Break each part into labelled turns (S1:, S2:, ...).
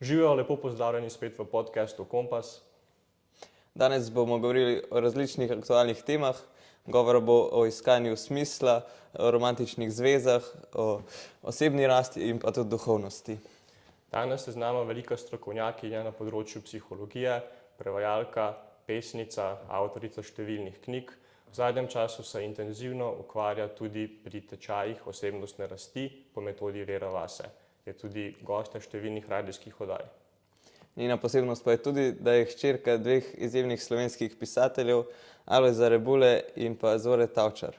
S1: Živijo, lepo pozdravljeni spet v podcastu Kompas.
S2: Danes bomo govorili o različnih aktualnih temah. Govora bo o iskanju smisla, o romantičnih zvezah, o osebni rasti in pa tudi duhovnosti.
S1: Danes je z nami velika strokovnjakinja na področju psihologije, prevajalka, pesnica, avtorica številnih knjig. V zadnjem času se intenzivno ukvarja tudi pri tečajih osebnostne rasti po metodi Vera Vase. Je tudi gostja številnih radijskih oddaj.
S2: Njena posebnost pa je tudi, da je hčerka dveh izjemnih slovenskih pisateljev, Alojza Rebule in pa Zore Tavčar.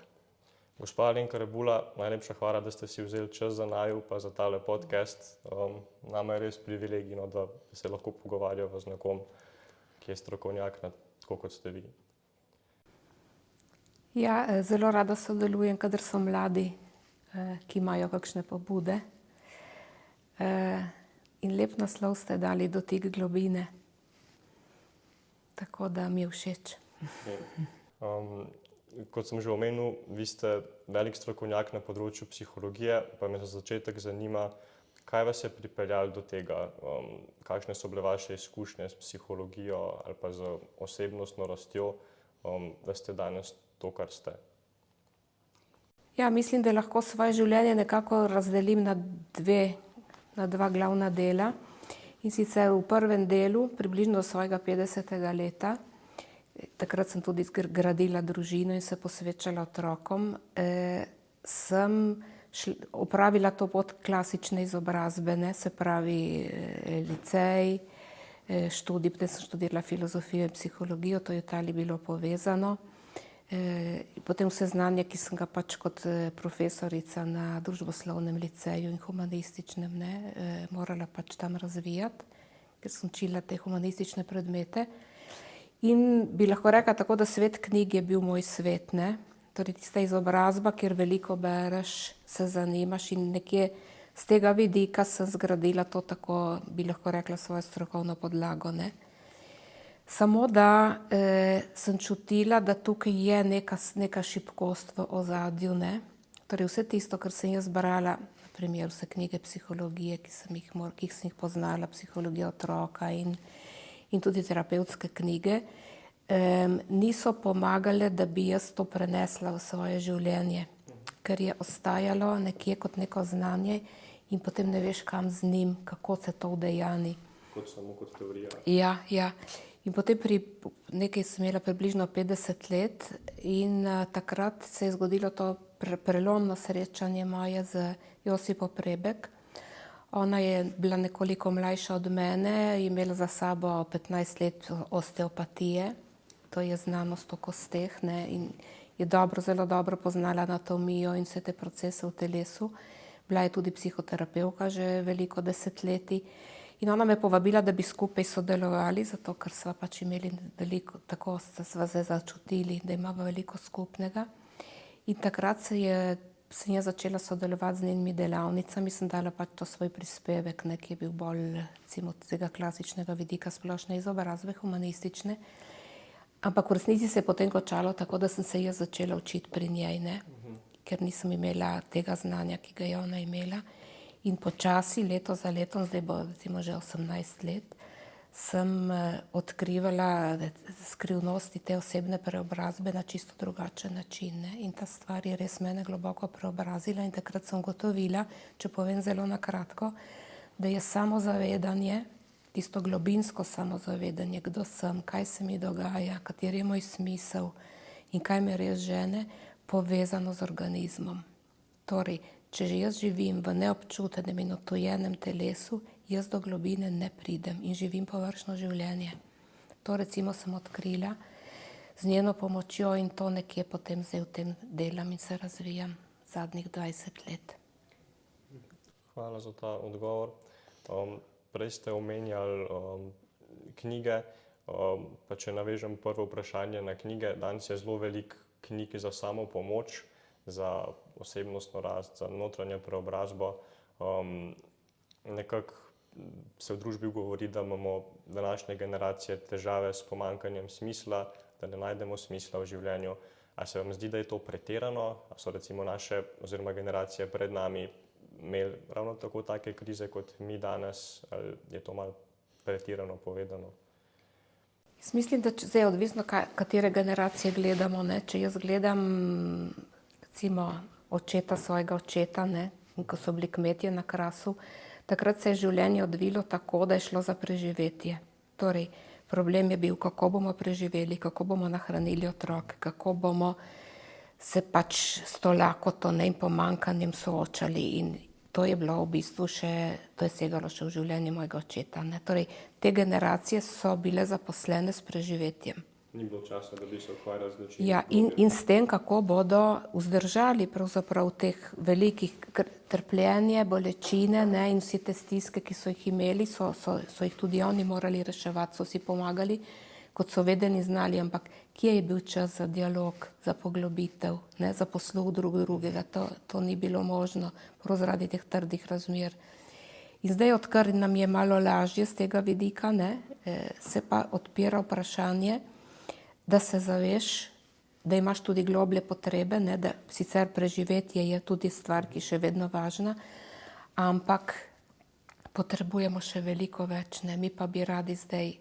S1: Gospa Alenka Rebula, najlepša hvala, da ste si vzeli čas za naju pa za tale podcast. Nama je res privilegij, da se lahko pogovarjamo z nekom, ki je strokovnjak, tako kot ste vi.
S3: Ja, zelo rada sodelujem, kadar so mladi, ki imajo kakšne pobude. In lep naslov ste dali Dotik globine. Tako da mi je všeč.
S1: Kot sem že omenil, vi ste velik strokovnjak na področju psihologije, pa me za začetek zanima, kaj vas je pripeljalo do tega, kakšne so bile vaše izkušnje s psihologijo ali pa z osebnostno rastjo, da ste danes to, kar ste.
S3: Ja, mislim, da lahko svoje življenje nekako razdelim na dva glavna dela. In sicer v prvem delu, približno svojega 50. leta, takrat sem tudi gradila družino in se posvečala otrokom, sem opravila to pot klasične izobrazbene, se pravi licej, študij, potem sem študirala filozofijo in psihologijo, to je v Italiji bilo povezano. Potem vse znanje, ki sem ga pač kot profesorica na družboslovnem liceju in humanističnem morala pač tam razvijati, ker sem učila te humanistične predmete. In bi lahko rekla tako, da svet knjig je bil moj svet, ne. Torej tista izobrazba, kjer veliko bereš, se zanimaš in nekje z tega vidika sem zgradila to tako, bi lahko rekla, svojo strokovno podlago, ne. Samo da sem čutila, da tukaj je neka šibkost v ozadju, ne. Torej vse tisto, kar sem jaz brala, na primer vse knjige psihologije, ki sem jih poznala, psihologija otroka in tudi terapevtske knjige, niso pomagale, da bi jaz to prenesla v svoje življenje, ker je ostajalo nekje kot neko znanje in potem ne veš, kam z njim, kako se to udejani.
S1: Samo kot teorija.
S3: Ja. In potem nekaj sem imela približno 50 let in takrat se je zgodilo to prelomno srečanje moje z Josipo Prebek. Ona je bila nekoliko mlajša od mene, imela za sabo 15 let osteopatije, to je znanost o kosteh, ne, in je zelo dobro poznala anatomijo in vse te procese v telesu. Bila je tudi psihoterapevtka že veliko desetletij. In ona me je povabila, da bi skupaj sodelovali, zato ker sva pač imeli veliko, tako sva se začutili, da imamo veliko skupnega. In takrat sem jaz začela sodelovati z njenimi delavnicami, sem dala pač to svoj prispevek, ki je bil bolj, recimo, tega klasičnega vidika splošne izobrazbe, humanistične. Ampak v resnici se je potem končalo tako, da sem se jaz začela učiti pri njej, ne, ker nisem imela tega znanja, ki ga je ona imela. In počasi, leto za letom, zdaj bo recimo že 18 let, sem odkrivala skrivnosti te osebne preobrazbe na čisto drugačen način, ne. In ta stvar je res mene globoko preobrazila in takrat sem ugotovila, če povem zelo na kratko, da je samozavedanje, tisto globinsko samozavedanje, kdo sem, kaj se mi dogaja, kateri je moj smisel in kaj me res žene, povezano z organizmom. Torej, če že jaz živim v neobčutenem in odtujenem telesu, jaz do globine ne pridem in živim površno življenje. To recimo sem odkrila z njeno pomočjo in to nekje potem zdaj v tem delam in se razvijam zadnjih 20 let.
S1: Hvala za ta odgovor. Prej ste omenjali knjige, pa če navežem prvo vprašanje na knjige, danes je zelo veliko knjig za samopomoč, za osebnostno rast, za notranjo preobrazbo. Nekako se v družbi govori, da imamo današnje generacije težave s pomanjkanjem smisla, da ne najdemo smisla v življenju. A se vam zdi, da je to pretirano? A so recimo naše oziroma generacije pred nami imeli ravno tako take krize kot mi danes, ali je to malo pretirano povedano?
S3: Jaz mislim, da zdaj je odvisno, katere generacije gledamo. Ne? Če jaz gledam recimo očeta svojega očeta, ne? In ko so bili kmetje na Krasu, takrat se je življenje odvilo tako, da je šlo za preživetje. Torej, problem je bil, kako bomo preživeli, kako bomo nahranili otroke, kako bomo se pač s to lakoto in pomanjkanjem soočali. In to je bilo v bistvu to je segalo še v življenje mojega očeta. Ne? Torej, te generacije so bile zaposlene s preživetjem.
S1: Ni bilo časa, da bi se ukvarjali z načinom.
S3: Ja, in s tem, kako bodo vzdržali pravzaprav teh velikih trpljenje, bolečine, ne, in vse te stiske, ki so jih imeli, so jih tudi oni morali reševati, so si pomagali, kot so vedeni znali, ampak kje je bil čas za dialog, za poglobitev, ne, za posluh drug drugega, to ni bilo možno, prav zaradi teh trdih razmer. In zdaj, odkar nam je malo lažje z tega vidika, ne, se pa odpira vprašanje, da se zaveš, da imaš tudi globlje potrebe, ne, da sicer preživetje je tudi stvar, ki je še vedno važna, ampak potrebujemo še veliko več, ne, mi pa bi radi zdaj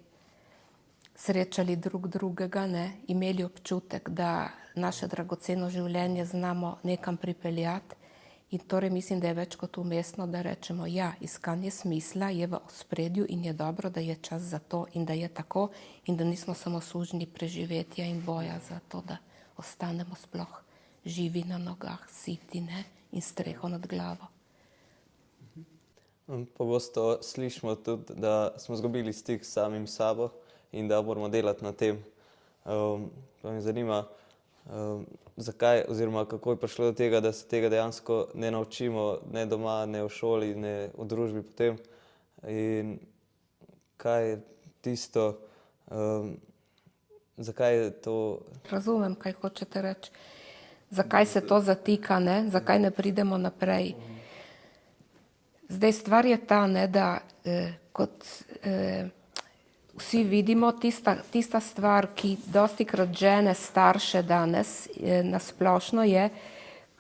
S3: srečali drug drugega, ne, imeli občutek, da naše dragoceno življenje znamo nekam pripeljati. In torej mislim, da je več kot umestno, da rečemo, ja, iskanje smisla je v ospredju in je dobro, da je čas za to in da je tako in da nismo samo sužnji preživetja in boja za to, da ostanemo sploh živi na nogah, siti, ne, in streho nad glavo.
S2: Pogosto slišimo tudi, da smo izgubili stik s samim sabo in da moramo delati na tem. Pa me zanima, zakaj oziroma kako je prišlo do tega, da se tega dejansko ne naučimo ne doma, ne v šoli, ne v družbi potem. In kaj je tisto, zakaj je to...
S3: Razumem, kaj hočete reči. Zakaj se to zatika, ne? Zakaj ne pridemo naprej? Zdaj stvar je ta, ne, da kot vsi vidimo, tista stvar, ki dostikrat žene starše danes nasplošno je,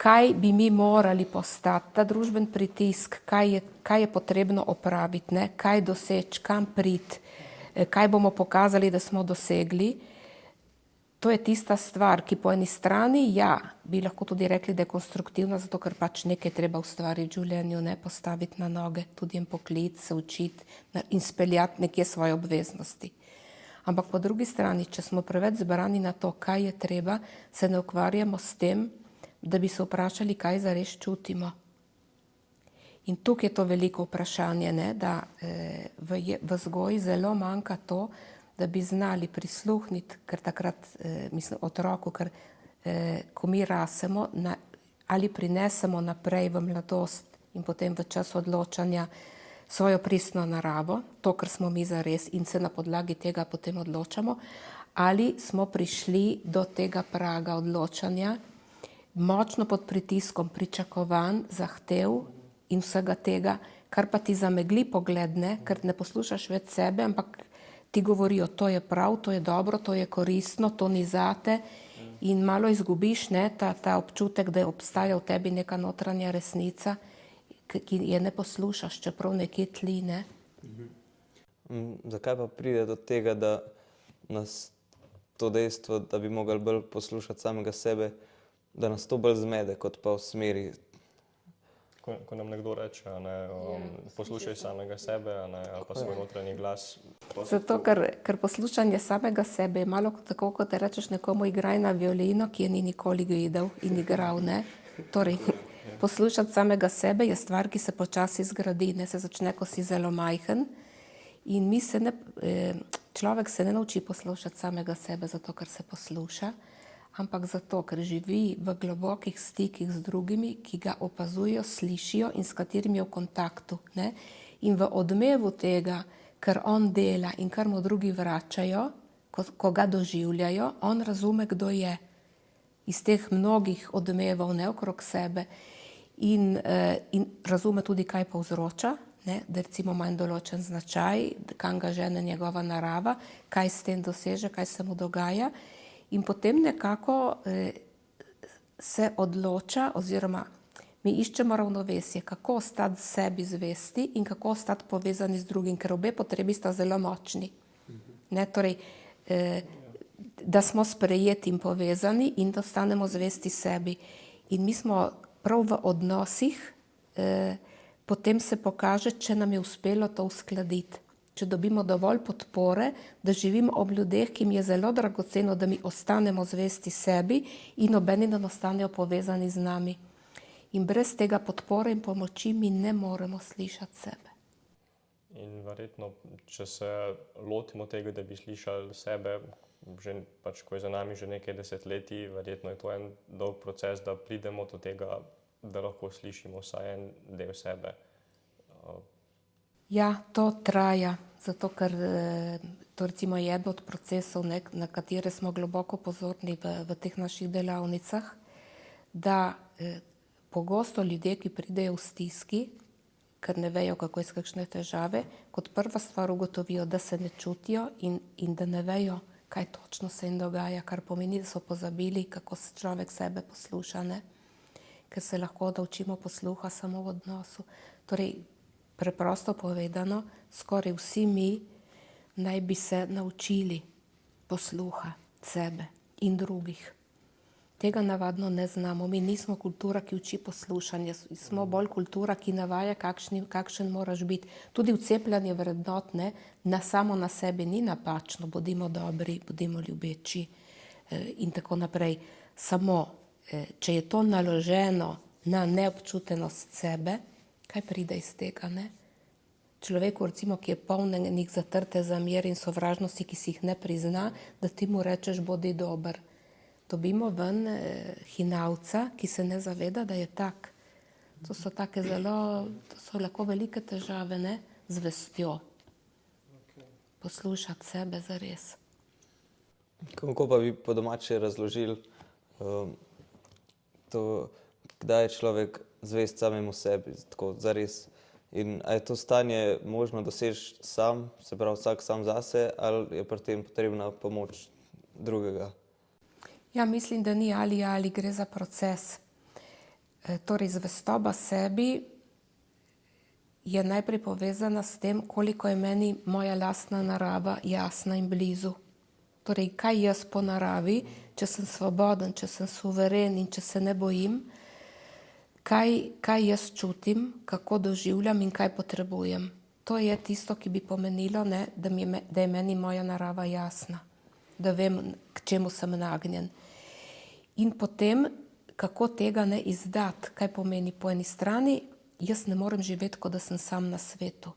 S3: kaj bi mi morali postati, ta družben pritisk, kaj je potrebno opraviti, ne, kaj doseči, kam priti, kaj bomo pokazali, da smo dosegli. To je tista stvar, ki po eni strani, ja, bi lahko tudi rekli, da je konstruktivna, zato ker pač nekaj treba ustvariti v življenju, ne, postaviti na noge, tudi en poklic, se učiti in speljati nekje svoje obveznosti. Ampak po drugi strani, če smo preveč zbrani na to, kaj je treba, se ne ukvarjamo s tem, da bi se vprašali, kaj zares čutimo. In tukaj je to veliko vprašanje, ne, da v vzgoji zelo manjka to, da bi znali prisluhniti, ker takrat, mislim, otroku, ker ko mi rasemo ali prinesemo naprej v mladost in potem v čas odločanja svojo pristno naravo, to, kar smo mi zares in se na podlagi tega potem odločamo, ali smo prišli do tega praga odločanja močno pod pritiskom pričakovanj, zahtev in vsega tega, kar pa ti zamegli pogled, ne, ker ne poslušaš več sebe, ampak ti govorijo, to je prav, to je dobro, to je koristno, to ni zate in malo izgubiš, ne, ta občutek, da obstaja v tebi neka notranja resnica, ki je ne poslušaš, čeprav nekje tli, ne.
S2: Zakaj pa pride do tega, da nas to dejstvo, da bi mogli bolj poslušati samega sebe, da nas to bolj zmede, kot pa usmeri?
S1: Ko nam nekdo reče, ne, poslušaj samega sebe, ne, ali pa svoj notranji glas.
S3: Zato, ker poslušanje samega sebe je malo tako, kot te rečeš nekomu igraj na violino, ki je ni nikoli videl in igral, ne. Torej, poslušati samega sebe je stvar, ki se počasi zgradi, ne, se začne, ko si zelo majhen in človek se ne nauči poslušati samega sebe zato, ker se posluša, ampak zato, ker živi v globokih stikih z drugimi, ki ga opazujejo, slišijo in s katerimi je v kontaktu, ne. In v odmevu tega, ker on dela in kar mu drugi vračajo, ko ga doživljajo, on razume, kdo je. Iz teh mnogih odmevov, ne, okrog sebe in razume tudi, kaj povzroča, ne, da recimo ima en določen značaj, kam ga žene njegova narava, kaj s tem doseže, kaj se mu dogaja. In potem nekako se odloča, oziroma Mi iščemo ravnovesje, kako ostati sebi zvesti in kako ostati povezani z drugim, ker obe potrebi sta zelo močni. Ne, torej, da smo sprejeti in povezani in da ostanemo zvesti sebi. In mi smo prav v odnosih, potem se pokaže, če nam je uspelo to uskladiti. Če dobimo dovolj podpore, da živimo ob ljudeh, ki mi je zelo dragoceno, da mi ostanemo zvesti sebi in obeni, da ostanejo povezani z nami. In brez tega podpore in pomoči mi ne moremo slišati sebe.
S1: In verjetno, če se lotimo tega, da bi slišali sebe, že, pač, ko je za nami že nekaj desetletij, verjetno je to en dolg proces, da pridemo do tega, da lahko slišimo vsaj en del sebe.
S3: Ja, to traja, zato ker to recimo je eden od procesov, na katere smo globoko pozorni v teh naših delavnicah, da pogosto ljudje, ki pridejo v stiski, ker ne vejo, kako iz kakšne težave, kot prva stvar ugotovijo, da se ne čutijo in da ne vejo, kaj točno se jim dogaja, kar pomeni, da so pozabili, kako se človek sebe posluša, ne? Ker se lahko naučimo posluha samo v odnosu. Torej, preprosto povedano, skoraj vsi mi naj bi se naučili posluha sebe in drugih. Tega navadno ne znamo. Mi nismo kultura, ki uči poslušanje. Smo bolj kultura, ki navaja, kakšen moraš biti. Tudi vcepljanje vrednot, ne, samo na sebi ni napačno. Bodimo dobri, bodimo ljubeči in tako naprej. Samo, če je to naloženo na neobčutenost sebe, kaj pride iz tega, ne? Človeku, recimo, ki je poln enih zatrte zamer in sovražnosti, ki si jih ne prizna, da ti mu rečeš, bodi dober. Dobimo ven hinavca, ki se ne zaveda, da je tak. To so lahko velike težave, ne? Z vestjo. Poslušati sebe zares.
S2: Kako pa bi po domače razložili to, kdaj je človek zvest samemu sebi, tako zares? In a je to stanje možno doseči sam, se pravi vsak sam zase, ali je pri tem potrebna pomoč drugega?
S3: Ja, mislim, da ni ali gre za proces. Torej, zvestoba sebi je najprej povezana s tem, koliko je meni moja lastna narava jasna in blizu. Torej, kaj jaz po naravi, če sem svoboden, če sem suveren in če se ne bojim, kaj jaz čutim, kako doživljam in kaj potrebujem. To je tisto, ki bi pomenilo, ne, da je meni moja narava jasna, da vem, k čemu sem nagnjen. In potem, kako tega ne izdati, kaj pomeni po eni strani, jaz ne morem živeti, kot da sem sam na svetu.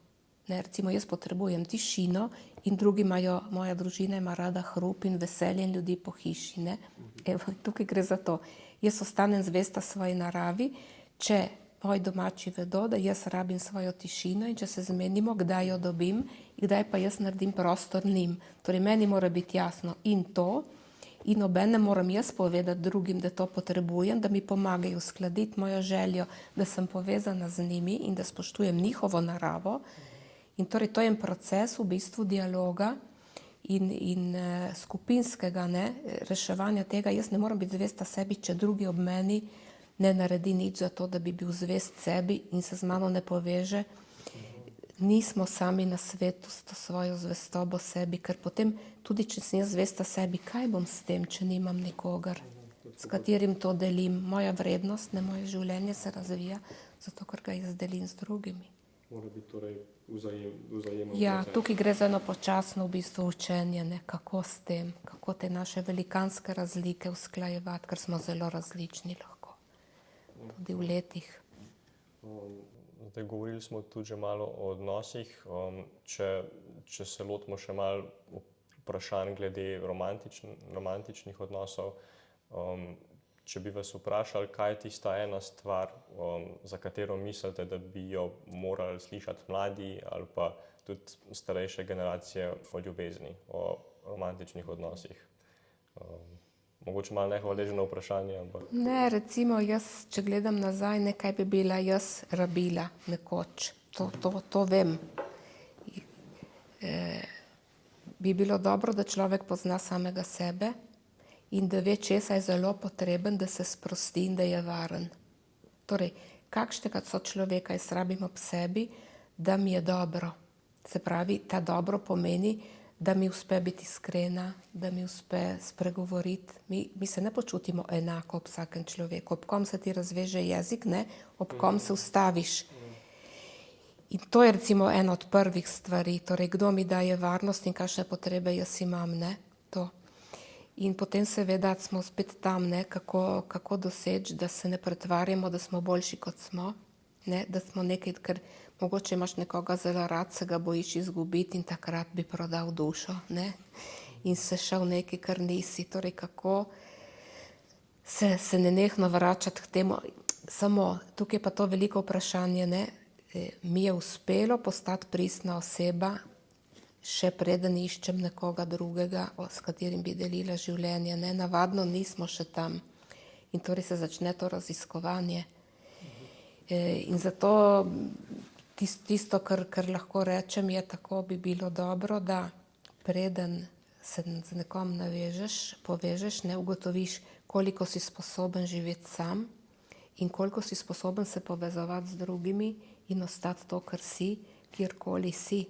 S3: Ne, recimo, jaz potrebujem tišino in drugi imajo, moja družina ima rada hrup in veselje in ljudi po hiši, ne. Evo, tukaj gre za to. Jaz ostanem zvesta svoji naravi, če moji domači vedo, da jaz rabim svojo tišino in če se zmenimo, kdaj jo dobim in kdaj pa jaz naredim prostor njim. Torej, meni mora biti jasno in to, in obenem moram jaz povedati drugim, da to potrebujem, da mi pomagajo uskladiti mojo željo, da sem povezana z njimi in da spoštujem njihovo naravo. In torej, to je en proces v bistvu dialoga in skupinskega, ne, reševanja tega. Jaz ne moram biti zvesta sebi, če drugi ob meni ne naredi nič za to, da bi bil zvest sebi in se z mano ne poveže. Nismo sami na svetu s to svojo zvestobo sebi, ker potem tudi, če sem jaz zvesta sebi, kaj bom s tem, če nimam nikogar, s katerim to delim. Moja vrednost, ne moje življenje se razvija, zato ker ga jaz delim z drugimi.
S1: Mora biti torej vzajemno.
S3: Ja, tukaj gre za eno počasno v bistvu učenje, ne, kako s tem, kako te naše velikanske razlike usklajevati, ker smo zelo različni lahko. Tudi v letih.
S1: Zdaj, govorili smo tudi že malo o odnosih. Če se lotimo še malo vprašanj glede romantičnih odnosov, če bi vas vprašali, kaj je tista ena stvar, za katero mislite, da bi jo morali slišati mladi ali pa tudi starejše generacije o ljubezni, o romantičnih odnosih. Mogoče malo nehvaležno vprašanje, ampak...
S3: Ne, recimo jaz, če gledam nazaj, ne, kaj bi bila jaz rabila nekoč. To vem. Bi bilo dobro, da človek pozna samega sebe in da ve, česa je zelo potreben, da se sprosti in da je varen. Torej, kakšnega so človeka jaz rabim ob sebi, da mi je dobro. Se pravi, ta dobro pomeni, da mi uspe biti iskrena, da mi uspe spregovoriti. Mi se ne počutimo enako ob vsakem človeku. Ob kom se ti razveže jezik, ne? Ob kom se ustaviš. In to je recimo ena od prvih stvari, torej kdo mi daje varnost in kakšne potrebe jaz imam, ne? To. In potem seveda smo spet tam, ne? Kako doseči, da se ne pretvarjamo, da smo boljši kot smo, ne? Da smo nekaj, ker mogoče imaš nekoga zelo rad, se ga bojiš izgubiti in takrat bi prodal dušo, ne? In se šel nekaj, kar nisi. Torej kako se nenehno vračati k temu. Samo tukaj pa to veliko vprašanje, ne? Mi je uspelo postati pristna oseba, še preden iščem nekoga drugega, s katerim bi delila življenje, ne? Navadno nismo še tam. In torej se začne to raziskovanje. In zato tisto, kar lahko rečem, je tako, bi bilo dobro, da preden se z nekom navežeš, povežeš, ne ugotoviš, koliko si sposoben živeti sam in koliko si sposoben se povezovati z drugimi in ostati to, kar si, kjerkoli si.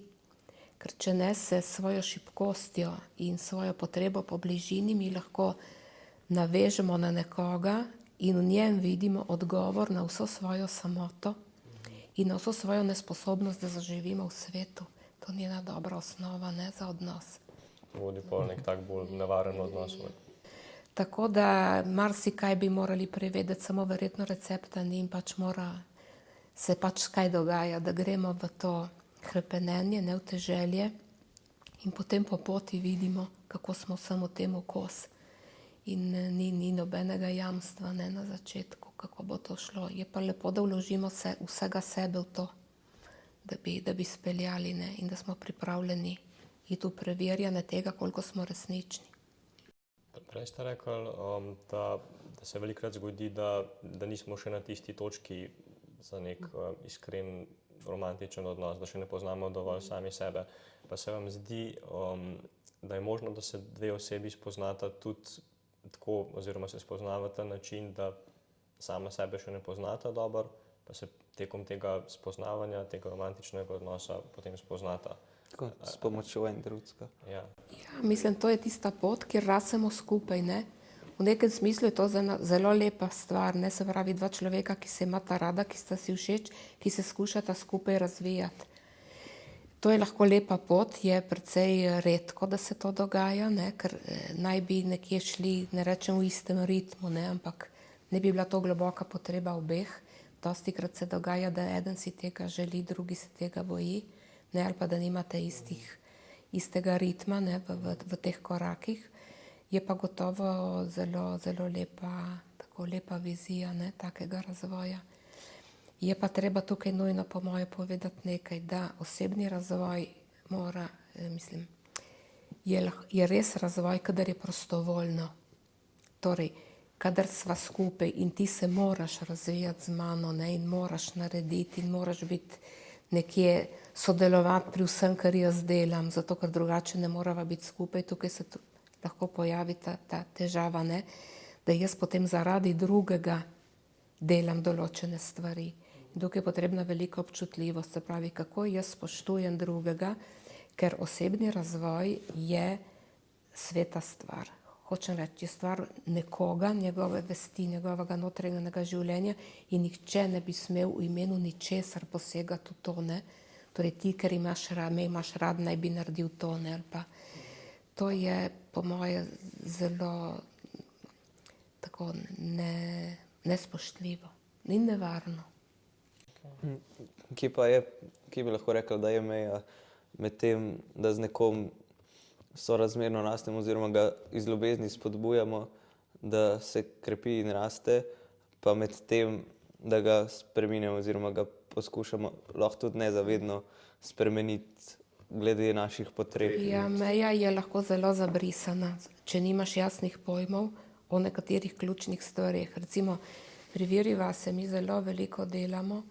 S3: Ker če ne, se svojo šibkostjo in svojo potrebo po bližini mi lahko navežemo na nekoga in v njem vidimo odgovor na vso svojo samoto in na vso svojo nesposobnost, da zaživimo v svetu. To ni ena dobra osnova, ne, za odnos.
S1: Vodi pa nek tak bolj nevaren odnos.
S3: Tako da marsikaj bi morali prevedeti, samo verjetno recepta ni in pač mora se pač kaj dogaja, da gremo v to hrepenenje, ne v te želje in potem po poti vidimo, kako smo vsemu temu kos. In ni nobenega jamstva, ne, na začetku, kako bo to šlo. Je pa lepo, da vložimo vsega sebe v to, da bi speljali, ne, in da smo pripravljeni iti v preverjanje tega, koliko smo resnični.
S1: Prej ste rekli, da se velikokrat zgodi, da nismo še na tisti točki za nek iskren romantičen odnos, da še ne poznamo dovolj sami sebe. Pa se vam zdi, da je možno, da se dve osebi spoznata tudi tako, oziroma se spoznavata na način, da sama sebe še ne poznata dobro, pa se tekom tega spoznavanja, tega romantičnega odnosa potem spoznata.
S2: Tako, s pomočjo en drugega.
S1: Ja.
S3: Ja, mislim, to je tista pot, kjer rasemo skupaj, ne. V nekem smislu je to zelo lepa stvar, ne, se pravi dva človeka, ki se imata rada, ki sta si všeč, ki se skušata skupaj razvijati. To je lahko lepa pot, je precej redko, da se to dogaja, ne, ker naj bi nekje šli, ne rečem v istem ritmu, ne, ampak ne bi bila to globoka potreba obeh. Dostikrat se dogaja, da eden si tega želi, drugi se tega boji, ne, ali pa da nimate istega ritma, ne, v teh korakih. Je pa gotovo zelo, zelo lepa vizija, ne, takega razvoja. Je pa treba tukaj nujno po moje povedati nekaj, da osebni razvoj mora, mislim, je res razvoj, kadar je prostovoljno. Torej, kadar sva skupaj in ti se moraš razvijati z mano, ne, in moraš narediti in moraš biti nekje sodelovati pri vsem, kar jaz delam, zato ker drugače ne morava biti skupaj, tukaj se lahko pojavi ta težava, ne, da jaz potem zaradi drugega delam določene stvari. Tukaj je potrebna velika občutljivost, se pravi, kako jaz spoštujem drugega, ker osebni razvoj je sveta stvar. Hočem reči, je stvar nekoga, njegove vesti, njegovega notranjega življenja in nihče ne bi smel v imenu ničesar posegati v to, ne. Torej ti, ker imaš rad, naj bi naredil to, ne, ali pa. To je po moje zelo tako nespoštljivo in nevarno.
S2: Kje bi lahko rekel, da je meja med tem, da z nekom sorazmerno rastemo oziroma ga iz ljubezni spodbujamo, da se krepi in raste, pa med tem, da ga spreminjamo oziroma ga poskušamo lahko tudi nezavedno spremeniti glede naših potreb.
S3: Ja, meja je lahko zelo zabrisana, če nimaš jasnih pojmov o nekaterih ključnih stvareh. Recimo, pri Viri vase mi zelo veliko delamo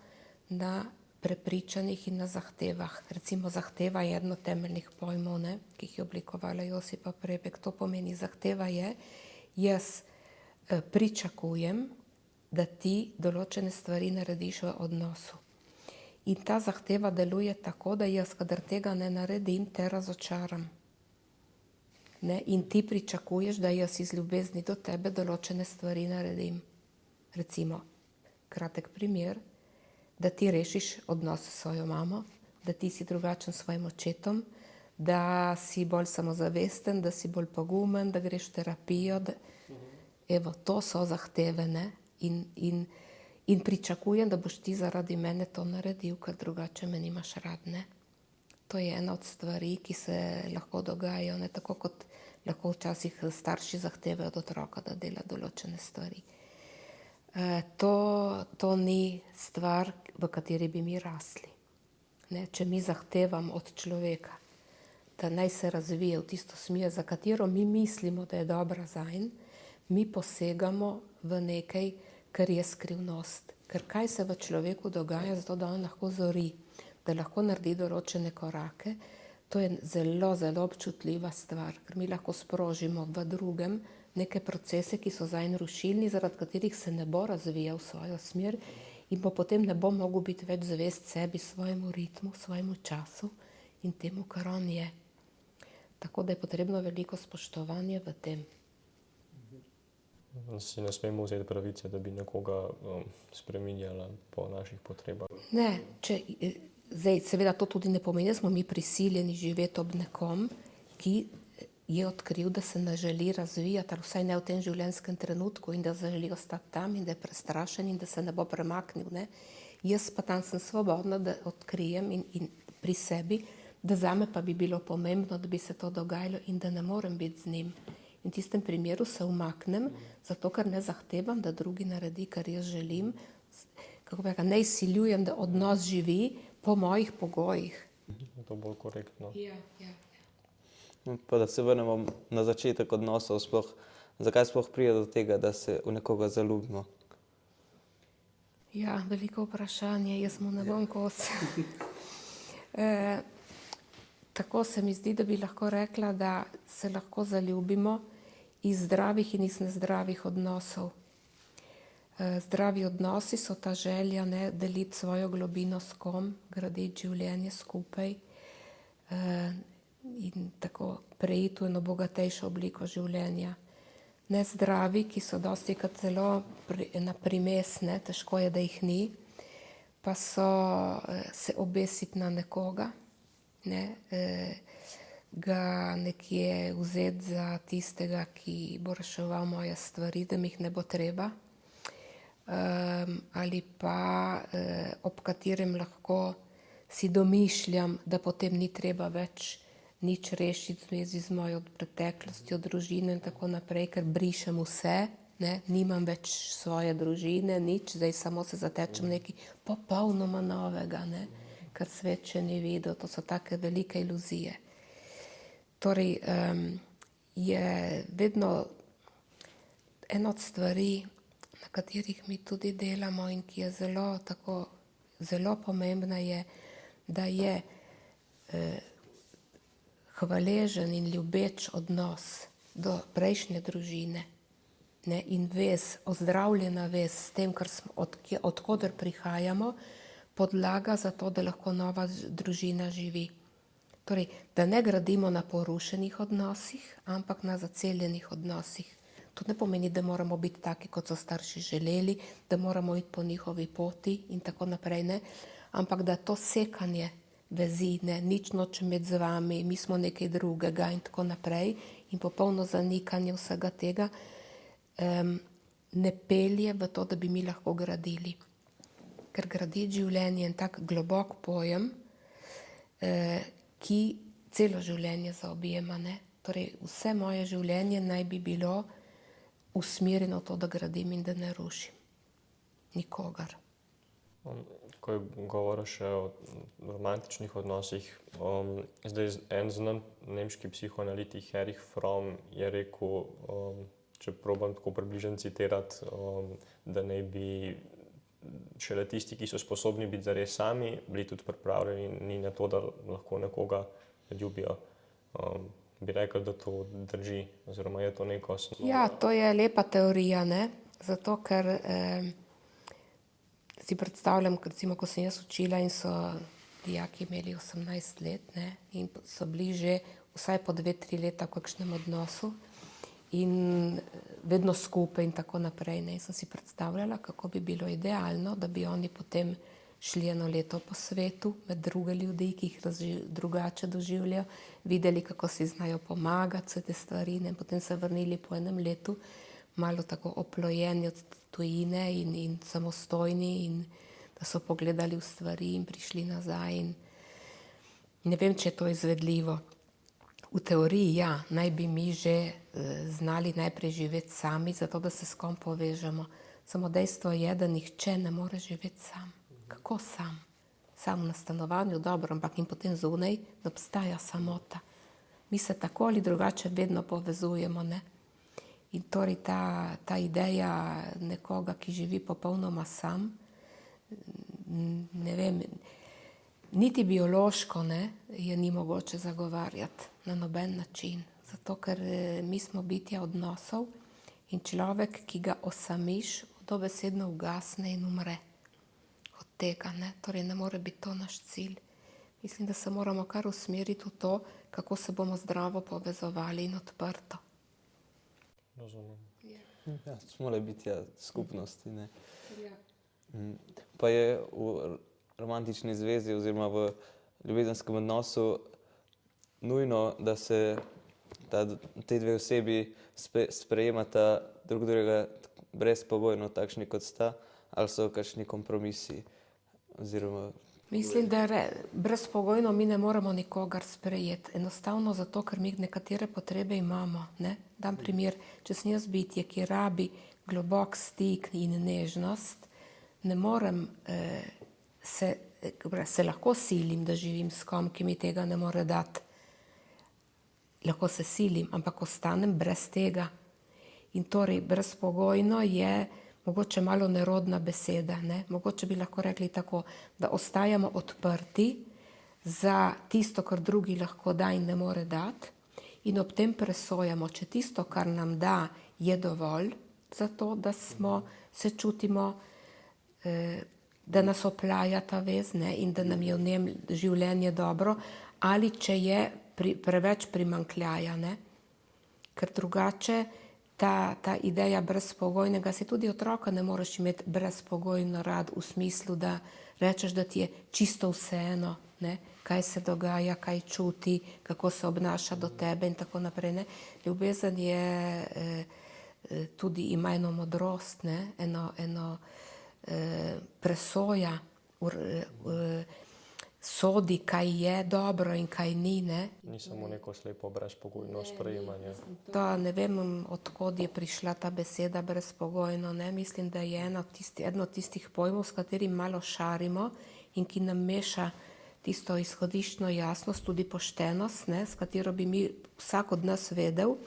S3: na prepričanjih in na zahtevah. Recimo, zahteva je eno temeljnih pojmov, ne, ki jih je oblikovala Josipa Prebek. To pomeni, zahteva je, jaz pričakujem da ti določene stvari narediš v odnosu. In ta zahteva deluje tako, da jaz, kadar tega ne naredim, te razočaram. Ne? In ti pričakuješ, da jaz iz ljubezni do tebe določene stvari naredim. Recimo, kratek primer, da ti rešiš odnos s svojo mamo, da ti si drugačen s svojim očetom, da si bolj samozavesten, da si bolj pogumen, da greš v terapijo. Evo, to so zahteve, ne? In pričakujem, da boš ti zaradi mene to naredil, ker drugače me nimaš rad, ne? To je ena od stvari, ki se lahko dogajajo, ne? Tako kot lahko včasih starši zahtevajo od otroka, da dela določene stvari. To ni stvar, v kateri bi mi rasli. Ne? Če mi zahtevamo od človeka, da naj se razvije v tisto smer, za katero mi mislimo, da je dobra zanj, mi posegamo v nekaj, kar je skrivnost. Ker kaj se v človeku dogaja, zato da on lahko zori, da lahko naredi določene korake, to je zelo, zelo občutljiva stvar, ker mi lahko sprožimo v drugem neke procese, ki so zanj rušilni, zaradi katerih se ne bo razvijal v svojo smer in bo potem ne bo mogel biti več zavest sebi, svojemu ritmu, svojemu času in temu, kar on je. Tako da je potrebno veliko spoštovanje v tem.
S1: Si ne smemo vzeti pravice, da bi nekoga spreminjala po naših potrebah.
S3: Ne, zdaj seveda to tudi ne pomeni, da smo mi prisiljeni živeti ob nekom, ki je odkril, da se ne želi razvijati, ali vsaj ne v tem življenjskem trenutku in da želi ostati tam in da je prestrašen in da se ne bo premaknil. Ne? Jaz pa tam sem svobodna, da odkrijem in pri sebi, da zame pa bi bilo pomembno, da bi se to dogajalo in da ne morem biti z njim. In v tistem primeru se umaknem, zato ker ne zahtevam, da drugi naredi, kar jaz želim. Kako bi rekla, ne izsiljujem, da odnos živi po mojih pogojih.
S1: Je to bolj korektno.
S3: Ja.
S2: Pa da se vrnemo na začetek odnosov, zakaj sploh pride do tega, da se v nekoga zaljubimo?
S3: Ja, veliko vprašanje, jaz mu ne bom kos. Tako se mi zdi, da bi lahko rekla, da se lahko zaljubimo iz zdravih in iz nezdravih odnosov. Zdravi odnosi so ta želja, ne, deliti svojo globino s kom, graditi življenje skupaj in tako preiti v eno bogatejšo obliko življenja. Nezdravi, ki so dostikrat zelo na primes, ne, težko je, da jih ni, pa so se obesiti na nekoga, ne, ga nekje vzeti za tistega, ki bo reševal moje stvari, da mi jih ne bo treba, ali pa ob katerem lahko si domišljam, da potem ni treba več nič rešiti v zvezi z mojo preteklostjo, družino in tako naprej, ker brišem vse, ne, nimam več svoje družine, nič, zdaj samo se zatečem nekaj popolnoma novega, ne, kar svet še ni videl, to so take velike iluzije. Torej, je vedno ena od stvari, na katerih mi tudi delamo in ki je zelo pomembna, je, da je hvaležen in ljubeč odnos do prejšnje družine, ne, in vez, ozdravljena vez s tem, od koder prihajamo, podlaga za to, da lahko nova družina živi. Torej, da ne gradimo na porušenih odnosih, ampak na zaceljenih odnosih. To ne pomeni, da moramo biti taki, kot so starši želeli, da moramo iti po njihovi poti in tako naprej, ne, ampak da to sekanje vezi, ne, nič nočem imeti z vami, mi smo nekaj drugega in tako naprej in popolno zanikanje vsega tega ne pelje v to, da bi mi lahko gradili. Ker graditi življenje je en tak globok pojem, ki celo življenje zaobjema, ne. Torej, vse moje življenje naj bi bilo usmerjeno v to, da gradim in da ne rušim nikogar.
S1: Ko je govora še o romantičnih odnosih, zdaj en znan nemški psihoanalitik Erich Fromm je rekel, če probam tako približno citirati, da naj bi šele tisti, ki so sposobni biti zares sami, bili tudi pripravljeni na to, da lahko nekoga ljubijo. Bi rekel, da to drži, oziroma je to neko osnova?
S3: Ja, to je lepa teorija, ne. Zato, ker si predstavljam, recimo, ko sem jaz učila in so dijaki imeli 18 let, ne, in so bili že vsaj po 2-3 leta v kakšnem odnosu in vedno skupaj in tako naprej. Ne. In sem si predstavljala, kako bi bilo idealno, da bi oni potem šli 1 leto po svetu med druge ljudi, ki jih drugače doživljajo, videli, kako si znajo pomagati, vse te stvari, in potem se vrnili po 1 letu, malo tako oplojeni od tujine in samostojni, in da so pogledali v stvari in prišli nazaj. In ne vem, če je to izvedljivo. V teoriji ja, naj bi mi že znali najprej živeti sami, zato da se s kom povežemo. Samo dejstvo je, da nihče ne more živeti sam. Kako sam? Sam na stanovanju, dobro, ampak in potem zunaj, da obstaja samota. Mi se tako ali drugače vedno povezujemo, ne? In torej ta ideja nekoga, ki živi popolnoma sam, ne vem, niti biološko, ne, je ni mogoče zagovarjati na noben način. Zato, ker mi smo bitja odnosov in človek, ki ga osamiš, dobesedno ugasne in umre od tega, ne. Torej ne more biti to naš cilj. Mislim, da se moramo kar usmeriti v to, kako se bomo zdravo povezovali in odprto.
S1: Razumem.
S2: Ja, smole biti skupnosti, ne. Pa je v romantični zvezi oziroma v ljubezenskem odnosu nujno, da se te dve osebi sprejemata drug drugega brezpogojno, takšni kot sta, ali so kakšni kompromisi oziroma...
S3: Mislim, da brezpogojno mi ne moremo nikogar sprejeti. Enostavno zato, ker mi nekatere potrebe imamo, ne. Dam primer, če sem jaz bitje, ki rabi globok stik in nežnost, ne morem se lahko silim, da živim s kom, ki mi tega ne more dati. Lahko se silim, ampak ostanem brez tega. In torej brezpogojno je mogoče malo nerodna beseda, ne? Mogoče bi lahko rekli tako, da ostajamo odprti za tisto, kar drugi lahko da in ne more dati, in ob tem presojamo, če tisto, kar nam da, je dovolj za to, da se čutimo, da nas oplaja ta vez, ne? In da nam je v njem življenje dobro, ali če je preveč primanjkljaja, ne? Ker drugače ta ideja brezpogojnega, si tudi otroka ne moreš imeti brezpogojno rad v smislu, da rečeš, da ti je čisto vseeno, ne, kaj se dogaja, kaj čuti, kako se obnaša do tebe in tako naprej, ne. Ljubezen je tudi ima eno modrost, ne, eno presoja, sodi, kaj je dobro in kaj ni, ne.
S1: Ni samo neko slepo brezpogojno sprejemanje.
S3: Da ne vem, odkod je prišla ta beseda brezpogojno, ne. Mislim, da je eno od tistih pojmov, s katerim malo šarimo in ki nam meša tisto izhodiščno jasnost, tudi poštenost, ne, s katero bi mi vsak od nas vedel,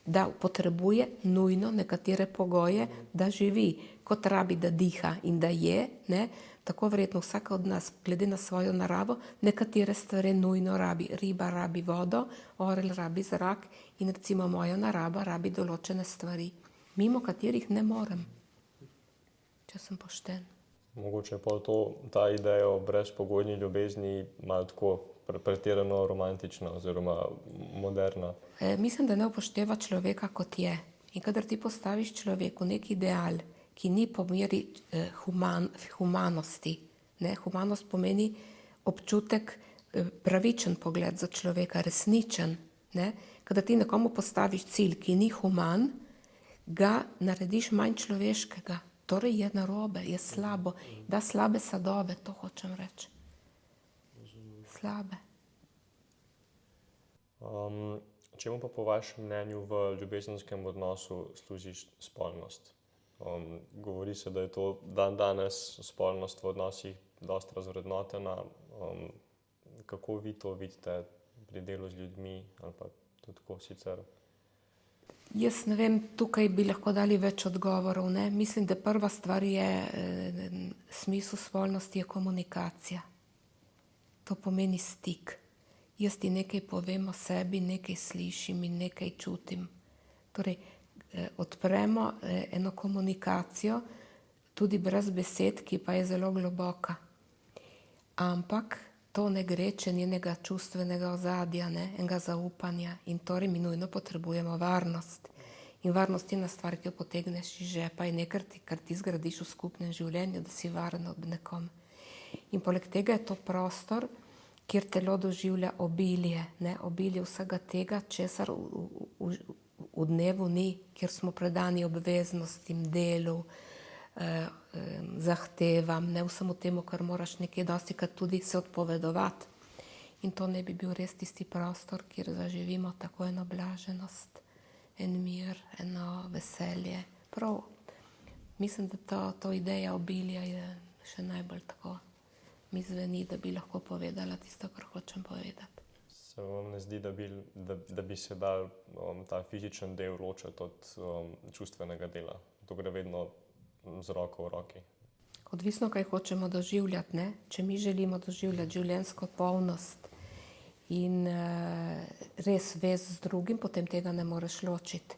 S3: da potrebuje nujno nekatere pogoje, da živi, kot rabi, da diha in da je, ne. Tako verjetno vsaka od nas, glede na svojo naravo, nekatere stvari nujno rabi. Riba rabi vodo, orel rabi zrak in recimo moja narava rabi določene stvari, mimo katerih ne morem, če sem pošten.
S1: Mogoče pa ta ideja o brezpogojni ljubezni malo tako pretirano romantična oziroma moderna.
S3: Mislim, da ne upošteva človeka, kot je. In kadar ti postaviš človeku nek ideal, ki ni po meri humanosti, ne? Humanost pomeni občutek, pravičen pogled za človeka, resničen, ne? Kadar ti nekomu postaviš cilj, ki ni human, ga narediš manj človeškega. Torej je narobe, je slabo. Da slabe sadove, to hočem reči. Slabe.
S1: Čemu pa po vašem mnenju v ljubezenskem odnosu služi spolnost? Govori se, da je to danes spolnost v odnosih dosti razvrednotena. Kako vi to vidite pri delu z ljudmi ali pa tudi tako sicer?
S3: Jaz ne vem, tukaj bi lahko dali več odgovorov, ne. Mislim, da prva stvar je, smisel spolnosti je komunikacija. To pomeni stik. Jaz ti nekaj povem o sebi, nekaj slišim in nekaj čutim. Torej, odpremo eno komunikacijo, tudi brez besed, ki pa je zelo globoka. Ampak to ne gre, če ni enega čustvenega ozadja, enega zaupanja. In torej mi nujno potrebujemo varnost. In varnost je ena stvar, ki jo potegneš iz žepa in nekaj, kar ti zgradiš v skupnem življenju, da si varen ob nekom. In poleg tega je to prostor, kjer telo doživlja obilje, obilje vsega tega, česar v dnevu ni, kjer smo predani obveznostim, delu, zahtevam, vsemu temu, kar moraš nekaj dostikrat tudi se odpovedovati. In to ne bi bil res tisti prostor, kjer zaživimo tako eno blaženost, en mir, eno veselje. Prav, mislim, da to ideja obilja je še najbolj tako mi zveni, da bi lahko povedala tisto, kar hočem povedati.
S1: Se vam ne zdi, da bi se dal ta fizičen del ločiti od čustvenega dela? To gre vedno z roko v roki.
S3: Odvisno, kaj hočemo doživljati, Če mi želimo doživljati življenjsko polnost in res vez z drugim, potem tega ne moreš ločiti.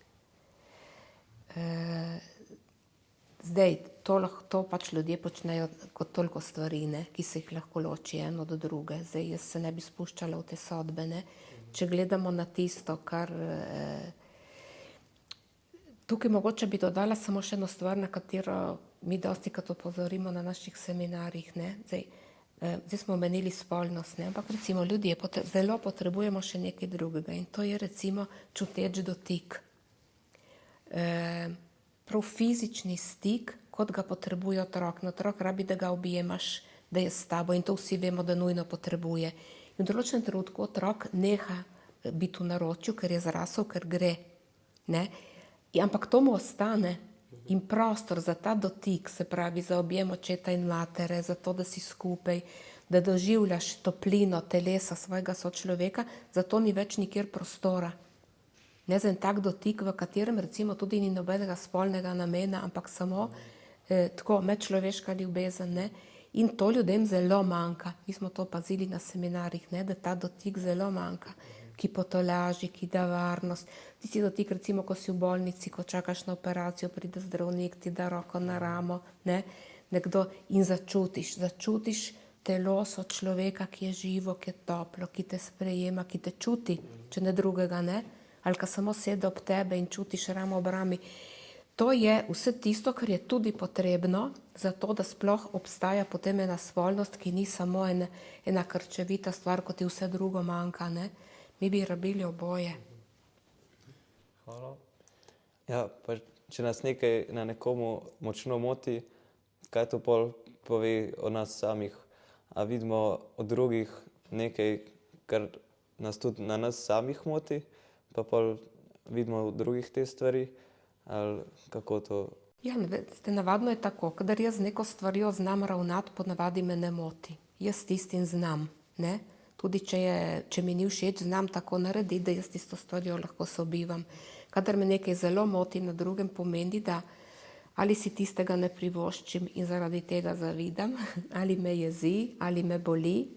S3: Zdaj, to pač ljudje počnejo kot toliko stvari, ki se jih lahko loči eno do druge. Zdaj, jaz se ne bi spuščala v te sodbe, Če gledamo na tisto, kar... Tukaj mogoče bi dodala samo še eno stvar, na katero mi dostikrat opozorimo na naših seminarjih, Zdaj smo omenili spolnost, ampak recimo ljudje zelo potrebujemo še nekaj drugega in to je recimo čuteč dotik. Prav fizični stik, kot ga potrebuje otrok. Otrok rabi, da ga objemaš, da je s tabo in to vsi vemo, da nujno potrebuje. In v določenem trenutku otrok neha biti v naročju, ker je zrasel, ker gre. Ampak to mu ostane in prostor za ta dotik, se pravi za objem očeta in matere, za to, da si skupaj, da doživljaš toplino telesa svojega sočloveka, za to ni več nikjer prostora. Za en tak dotik, v katerem recimo tudi ni nobenega spolnega namena, ampak samo tako medčloveška ljubezen. In to ljudem zelo manjka. Mi smo to opazili na seminarjih, da ta dotik zelo manjka, ki potolaži, ki da varnost. Tisti dotik, recimo, ko si v bolnici, ko čakaš na operacijo, pride zdravnik, ti da roko na ramo, nekdo in začutiš telo sočloveka, ki je živo, ki je toplo, ki te sprejema, ki te čuti, če ne drugega, ali ka samo sede ob tebe in čutiš ramo ob rami. To je vse tisto, kar je tudi potrebno za to, da sploh obstaja potem ena spolnost, ki ni samo ena krčevita stvar, kot ti vse drugo manjka. Mi bi rabili oboje.
S1: Hvala.
S2: Ja, pa če nas nekaj na nekomu močno moti, kaj to pol pove o nas samih? A vidimo od drugih nekaj, kar nas tudi na nas samih moti, pa pol vidimo od drugih te stvari? Ali kako to?
S3: Ja, navadno je tako, kadar jaz z neko stvarjo znam ravnati, ponavadi me ne moti. Jaz tistim znam, Tudi če mi ni všeč, znam tako narediti, da jaz tisto stvarjo lahko sobivam. Kadar me nekaj zelo moti na drugem, pomeni, da ali si tistega ne privoščim in zaradi tega zavidam, ali me jezi, ali me boli.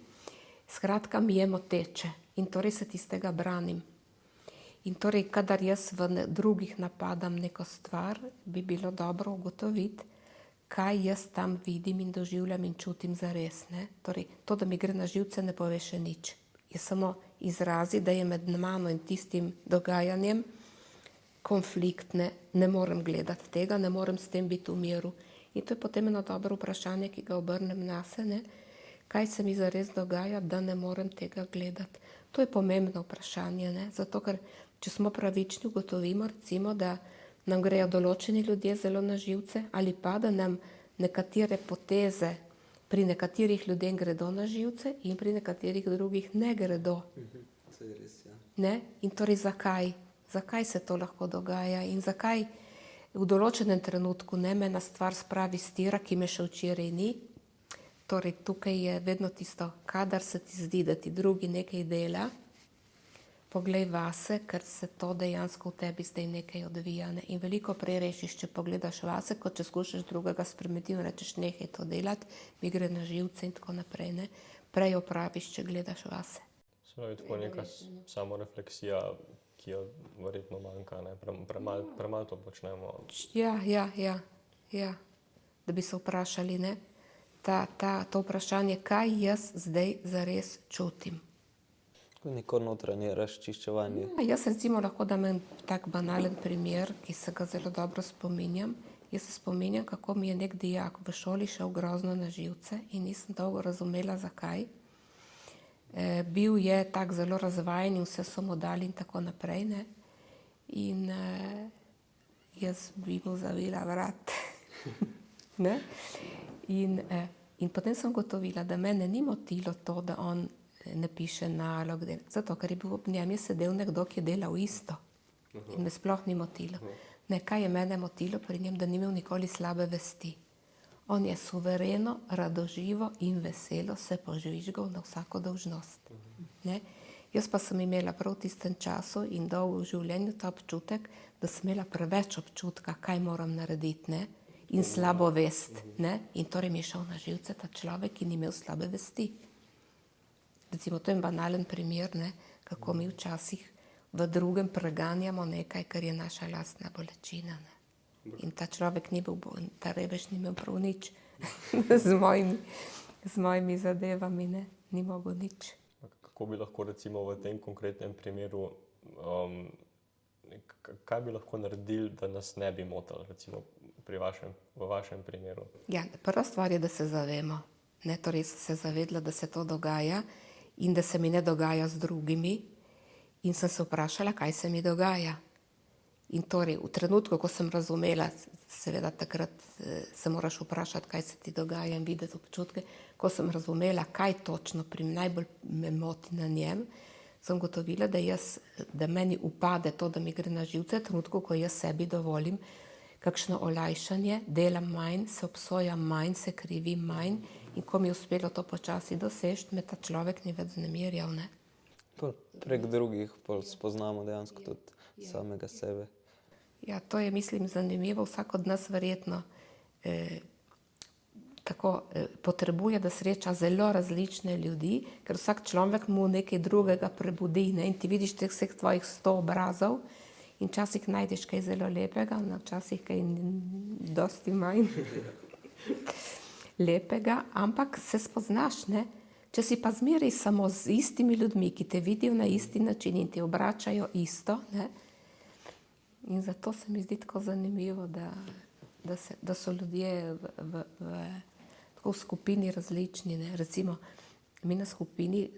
S3: Skratka, mi je moteče in torej se tistega branim. In torej, kadar jaz v drugih napadam neko stvar, bi bilo dobro ugotoviti, kaj jaz tam vidim in doživljam in čutim zares. Torej, to, da mi gre na živce, ne pove še nič. Je samo izrazi, da je med mano in tistim dogajanjem konflikt. Ne morem gledati tega, ne morem s tem biti v miru. In to je potem eno dobro vprašanje, ki ga obrnem nase. Kaj se mi zares dogaja, da ne morem tega gledati? To je pomembno vprašanje, zato ker če smo pravični, ugotovimo recimo, da nam grejo določeni ljudje zelo na živce ali pa, da nam nekatere poteze pri nekaterih ljudem gredo na živce in pri nekaterih drugih ne gredo.
S2: To je res, ja.
S3: In torej zakaj? Zakaj se to lahko dogaja in zakaj v določenem trenutku me ena stvar spravi s tira, ki me še včeraj ni? Torej tukaj je vedno tisto, kadar se ti zdi, da ti drugi nekaj dela, poglej vase, ker se to dejansko v tebi zdaj nekaj odvija. In veliko prej rešiš, če pogledaš vase, kot če skušaš drugega spremeniti in rečeš, nehaj to delati, mi gre na živce in tako naprej. Prej opraviš, če gledaš vase.
S1: Se pravi, tako neka samorefleksija, ki jo verjetno manjka, ne? Premalo to počnemo.
S3: Ja. Da bi se vprašali, ne? To vprašanje, kaj jaz zdaj zares čutim.
S2: Neko notranje razčiščevanje.
S3: Jaz recimo lahko dam en tak banalen primer, ki se ga zelo dobro spominjam. Jaz se spominjam, kako mi je nek dijak v šoli šel grozno na živce in nisem dolgo razumela, zakaj. Bil je tak zelo razvajen in vse so mu dali in tako naprej, ne. In jaz bi mu zavila vrat. Ne? In potem sem ugotovila, da mene ni motilo to, da on ne piše nalog, zato ker je bil ob njem je sedel nekdo, ki je delal isto. In me sploh ni motilo. Ne, kaj je mene motilo pri njem, da ni imel nikoli slabe vesti. On je suvereno, radoživo in veselo se požvižgal na vsako dolžnost. Ne? Jaz pa sem imela prav v tistem času in dolgo v življenju ta občutek, da sem imela preveč občutka, kaj moram narediti, ne? In slabo vest. Ne? In torej mi je šel na živce ta človek, ki ni imel slabe vesti. Recimo, to je banalen primer, ne? Kako mi včasih v drugem preganjamo nekaj, kar je naša lastna bolečina. Ne? In ta človek ni bil bolj, ta revež ni imel prav nič z mojimi zadevami, ne? Ni mogel nič.
S1: Kako bi lahko recimo v tem konkretnem primeru, kaj bi lahko naredili, da nas ne bi motili, recimo v vašem primeru?
S3: Ja, prva stvar je, da se zavemo. Ne, torej sem se zavedla, da se to dogaja in da se mi ne dogaja z drugimi. In sem se vprašala, kaj se mi dogaja. In torej, v trenutku, ko sem razumela, seveda takrat se moraš vprašati, kaj se ti dogaja in videti občutke, ko sem razumela, kaj točno najbolj me moti na njem, sem gotovila, da meni upade to, da mi gre na živce, v trenutku, ko jaz sebi dovolim kakšno olajšanje, delam manj, se obsojam manj, se krivim manj in ko mi je uspelo to počasi doseči, me ta človek ni več vznemirjal, ne.
S2: Prek drugih spoznamo dejansko tudi samega sebe.
S3: Ja, to je, mislim, zanimivo. Vsak od nas verjetno potrebuje, da sreča zelo različne ljudi, ker vsak človek mu nekaj drugega prebudi, ne? In ti vidiš vseh tvojih 100 obrazov in včasih najdeš kaj zelo lepega, včasih kaj dosti manj lepega, ampak se spoznaš, ne? Če si pa zmeraj samo z istimi ljudmi, ki te vidijo na isti način in ti obračajo isto, ne? In zato se mi zdi tako zanimivo, da so ljudje v skupini različni, ne? Recimo, mi na skupini,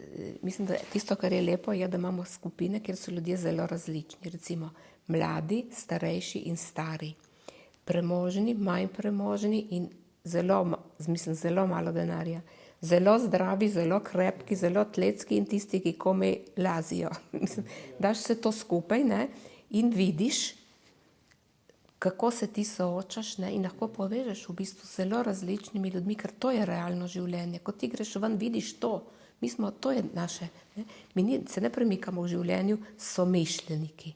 S3: mislim, da tisto, kar je lepo, je, da imamo skupine, kjer so ljudje zelo različni. Recimo, mladi, starejši in stari. Premožni, manj premožni in zelo malo denarja. Zelo zdravi, zelo krepki, zelo atletski in tisti, ki komaj lazijo. Daš se to skupaj, ne? In vidiš, kako se ti soočaš, ne? In lahko povežeš v bistvu z zelo različnimi ljudmi, ker to je realno življenje. Ko ti greš ven, vidiš to. To je naše. Ne? Mi se ne premikamo v življenju s somišljeniki.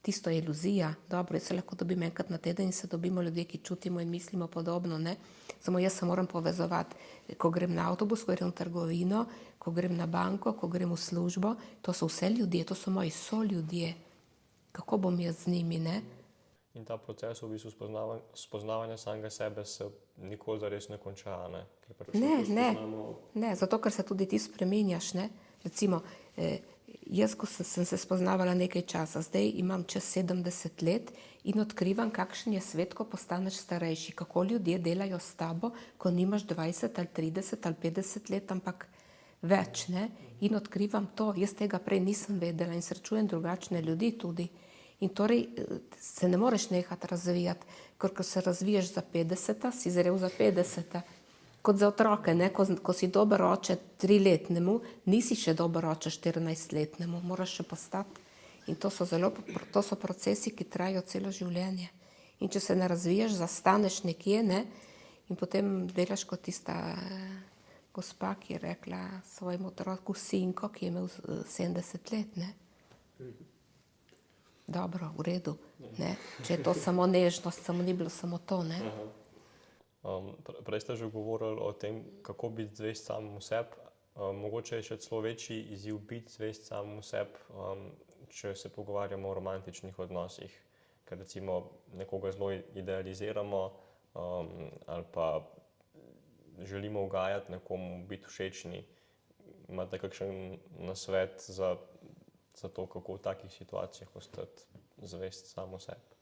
S3: Tisto je iluzija. Dobro, jaz se lahko dobim enkrat na teden in se dobimo ljudje, ki čutimo in mislimo podobno, ne? Samo jaz se moram povezovati. Ko grem na avtobus, ko grem v trgovino, ko grem na banko, ko grem v službo, to so vse ljudje, to so moji soljudje. Kako bom jaz z njimi, ne?
S1: In ta proces v bistvu spoznavanja samega sebe se nikoli zares ne konča, ne?
S3: Ne, zato ker se tudi ti spreminjaš, ne? Recimo, jaz, ko sem se spoznavala nekaj časa, zdaj imam čez 70 let in odkrivam, kakšen je svet, ko postaneš starejši, kako ljudje delajo s tabo, ko nimaš 20 ali 30 ali 50 let, ampak več, ne? In odkrivam to, jaz tega prej nisem vedela in srečujem drugačne ljudi tudi. In torej se ne moreš nehati razvijati, ker ko se razviješ za 50, si zrel za 50. Kot za otroke, ne? Ko si dober oče 3-letnemu, nisi še dober oče 14-letnemu, moraš še postati. In to so procesi, ki trajajo celo življenje. In če se ne razvijaš, zastaneš nekje, ne? In potem delaš kot tista gospa, ki je rekla svojemu otroku sinko, ki je imel 70 let, ne? Dobro, v redu, ne? Če je to samo nežnost, samo ni bilo samo to, ne?
S1: Prej ste že govorili o tem, kako biti zvest samemu sebi. Mogoče je še celo večji izziv biti zvest samemu sebi. če se pogovarjamo o romantičnih odnosih, ker recimo nekoga zelo idealiziramo ali pa želimo ugajati nekomu, biti všečni. Imate kakšen nasvet za to, kako v takih situacijah ostati zvest samo sebi?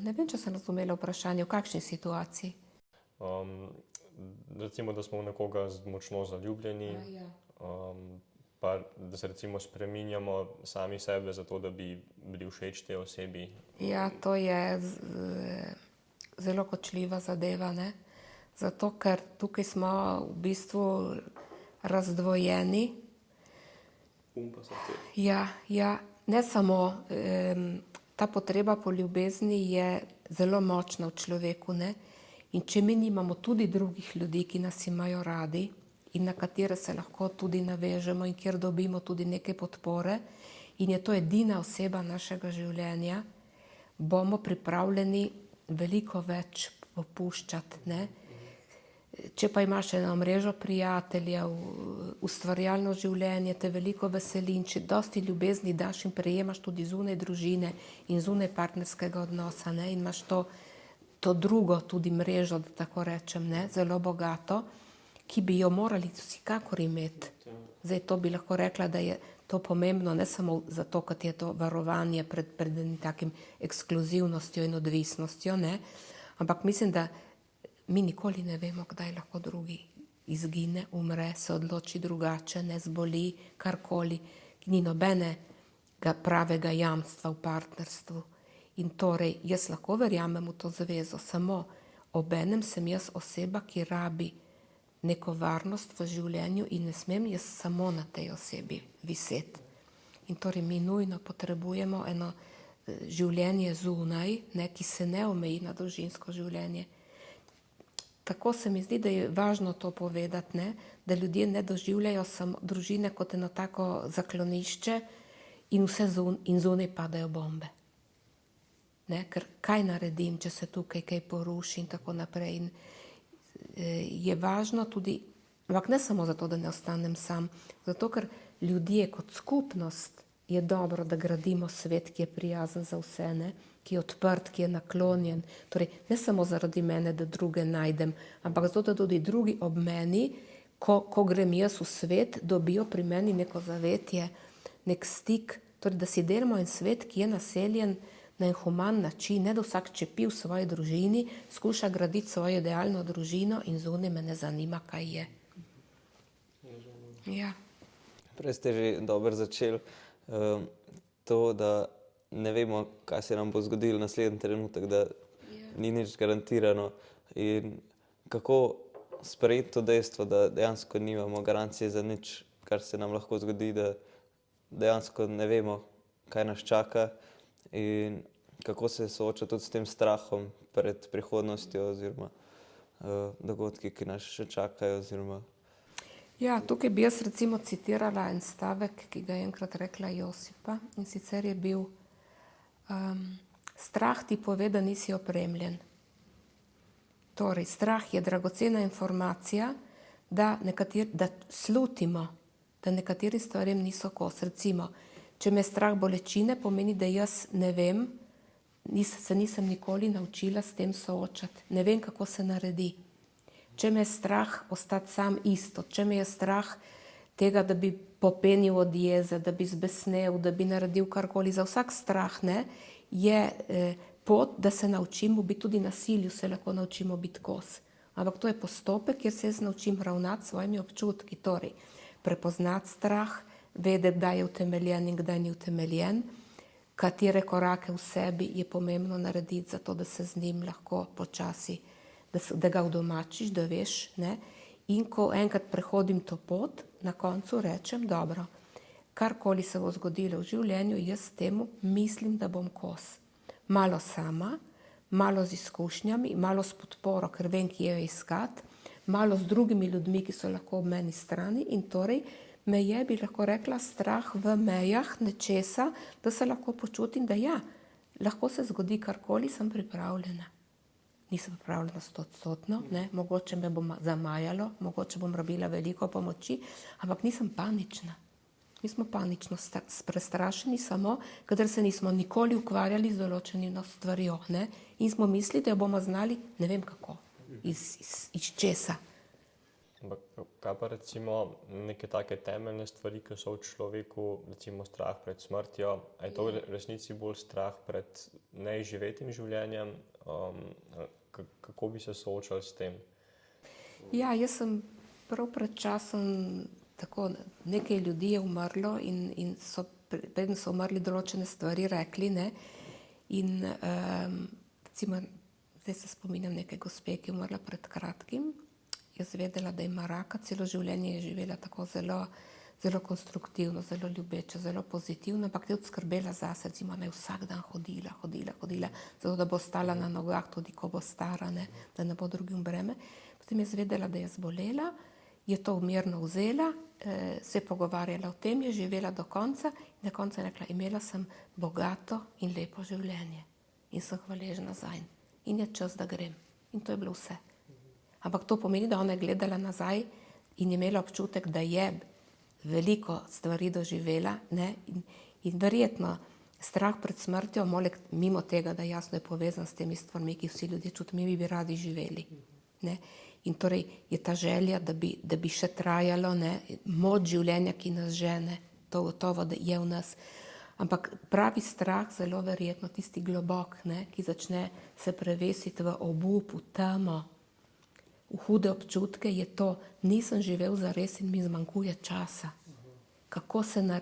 S3: Ne vem, če sem razumela vprašanje, v kakšni situaciji.
S1: Recimo, da smo v nekoga močno zaljubljeni, pa da se recimo spreminjamo sami sebe zato, da bi bili všeč tej osebi.
S3: Ja, to je zelo kočljiva zadeva, ne? Zato, ker tukaj smo v bistvu razdvojeni.
S1: Pa srce.
S3: Ja, ne samo, ta potreba po ljubezni je zelo močna v človeku, ne? In če mi nimamo tudi drugih ljudi, ki nas imajo radi in na katere se lahko tudi navežemo in kjer dobimo tudi neke podpore in je to edina oseba našega življenja, bomo pripravljeni veliko več popuščati, ne? Če pa imaš eno mrežo prijateljev, ustvarjalno življenje, te veliko veseli in če dosti ljubezni daš in prejemaš tudi zunaj družine in zunaj partnerskega odnosa, ne? In imaš to drugo tudi mrežo, da tako rečem, ne? Zelo bogato, ki bi jo morali vsekakor imeti. Zdaj, to bi lahko rekla, da je to pomembno, ne samo zato, ker je to varovanje pred takim ekskluzivnostjo in odvisnostjo, ne? Ampak mislim, da mi nikoli ne vemo, kdaj lahko drugi izgine, umre, se odloči drugače, ne zboli, karkoli. Ni nobenega pravega jamstva v partnerstvu. In torej, jaz lahko verjamem v to zavezo, samo obenem sem jaz oseba, ki rabi neko varnost v življenju in ne smem jaz samo na tej osebi viseti. In torej mi nujno potrebujemo eno življenje zunaj, ne, ki se ne omeji na družinsko življenje. Tako se mi zdi, da je važno to povedati, ne, da ljudje ne doživljajo samo družine kot eno tako zaklonišče in zunaj padajo bombe. Ne, ker kaj naredim, če se tukaj kaj poruši in tako naprej. In je važno tudi, ampak ne samo zato, da ne ostanem sam, zato ker ljudje kot skupnost je dobro, da gradimo svet, ki je prijazen za vse, ne, ki je odprt, ki je naklonjen. Torej, ne samo zaradi mene, da druge najdem, ampak zato, da tudi drugi ob meni, ko grem jaz v svet, dobijo pri meni neko zavetje, nek stik, torej, da si delimo en svet, ki je naseljen na en human način, ne da vsak čepi v svoji družini, skuša graditi svojo idealno družino in zunaj me ne zanima, kaj je. Ja.
S2: Prej ste že dobro začeli to, da ne vemo, kaj se nam bo zgodilo naslednji trenutek, da ni nič garantirano. In kako sprejeti to dejstvo, da dejansko nimamo garancije za nič, kar se nam lahko zgodi, da dejansko ne vemo, kaj nas čaka in kako se sooča tudi s tem strahom pred prihodnostjo oziroma dogodki, ki nas še čakajo oziroma.
S3: Ja, tukaj bi jaz recimo citirala en stavek, ki ga je enkrat rekla Josipa, in sicer je bil: strah ti pove, da nisi opremljen. Torej, strah je dragocena informacija, da slutimo, da nekaterim stvarem niso kos. Recimo, če me strah bolečine, pomeni, da jaz ne vem, se nisem nikoli naučila s tem soočati. Ne vem, kako se naredi. Če me je strah ostati sam isto, če me je strah tega, da bi popenil od jeze, da bi zbesnel, da bi naredil karkoli, za vsak strah, ne, je pot, da se naučimo biti tudi nasilju, se lahko naučimo biti kos. Ampak to je postopek, kjer se jaz naučim ravnati s svojimi občutki, torej prepoznati strah, vedeti, kdaj je utemeljen in kdaj ni utemeljen, katere korake v sebi je pomembno narediti, zato da se z njim lahko počasi, da ga udomačiš, da veš, ne. In ko enkrat prehodim to pot, na koncu rečem, dobro, karkoli se bo zgodilo v življenju, jaz temu mislim, da bom kos. Malo sama, malo z izkušnjami, malo s podporo, ker vem, kje jo iskati, malo z drugimi ljudmi, ki so lahko ob meni strani in torej me je, bi lahko rekla, strah v mejah nečesa, da se lahko počutim, da ja, lahko se zgodi karkoli, sem pripravljena. Nisem pripravljena 100%, ne, mogoče me bo zamajalo, mogoče bom rabila veliko pomoči, ampak nisem panična. Mi smo panično prestrašeni samo, kadar se nismo nikoli ukvarjali z določenimi stvarjo, ne? In smo mislili, da jo bomo znali, ne vem kako, iz česa.
S1: Ampak kaj pa recimo neke take temeljne stvari, ki so v človeku, recimo strah pred smrtjo, a je to v resnici bolj strah pred neizživetim življenjem? Kako bi se soočali s tem?
S3: Ja, jaz sem prav pred časom, tako nekaj ljudi je umrlo in so, preden so umrli, določene stvari rekli, ne, in recimo, zdaj se spominjam neke gospe, ki je umrla pred kratkim. Jaz vedela, da ima raka, celo življenje je živela tako zelo konstruktivno, zelo ljubeče, zelo pozitivno, ampak je odskrbela zase, recimo, naj vsak dan hodila, zato da bo ostala na nogah, tudi ko bo stara, ne, da ne bo drugim breme. Potem je zvedela, da je zbolela, je to mirno vzela, se je pogovarjala o tem, je živela do konca in na koncu je rekla, imela sem bogato in lepo življenje in sem hvaležna zanj in je čas, da grem. In to je bilo vse. Ampak to pomeni, da ona je gledala nazaj in je imela občutek, da je veliko stvari doživela, ne? In verjetno strah pred smrtjo, mimo tega, da jasno je povezan s temi stvarmi, ki vsi ljudje čutijo, mi bi radi živeli. Ne? In torej je ta želja, da bi še trajalo, ne? Moč življenja, ki nas žene, to gotovo je v nas. Ampak pravi strah, zelo verjetno tisti globok, ne? Ki začne se prevesiti v obup, v temo, v hude občutke, je to, nisem živel zares in mi zmanjkuje časa.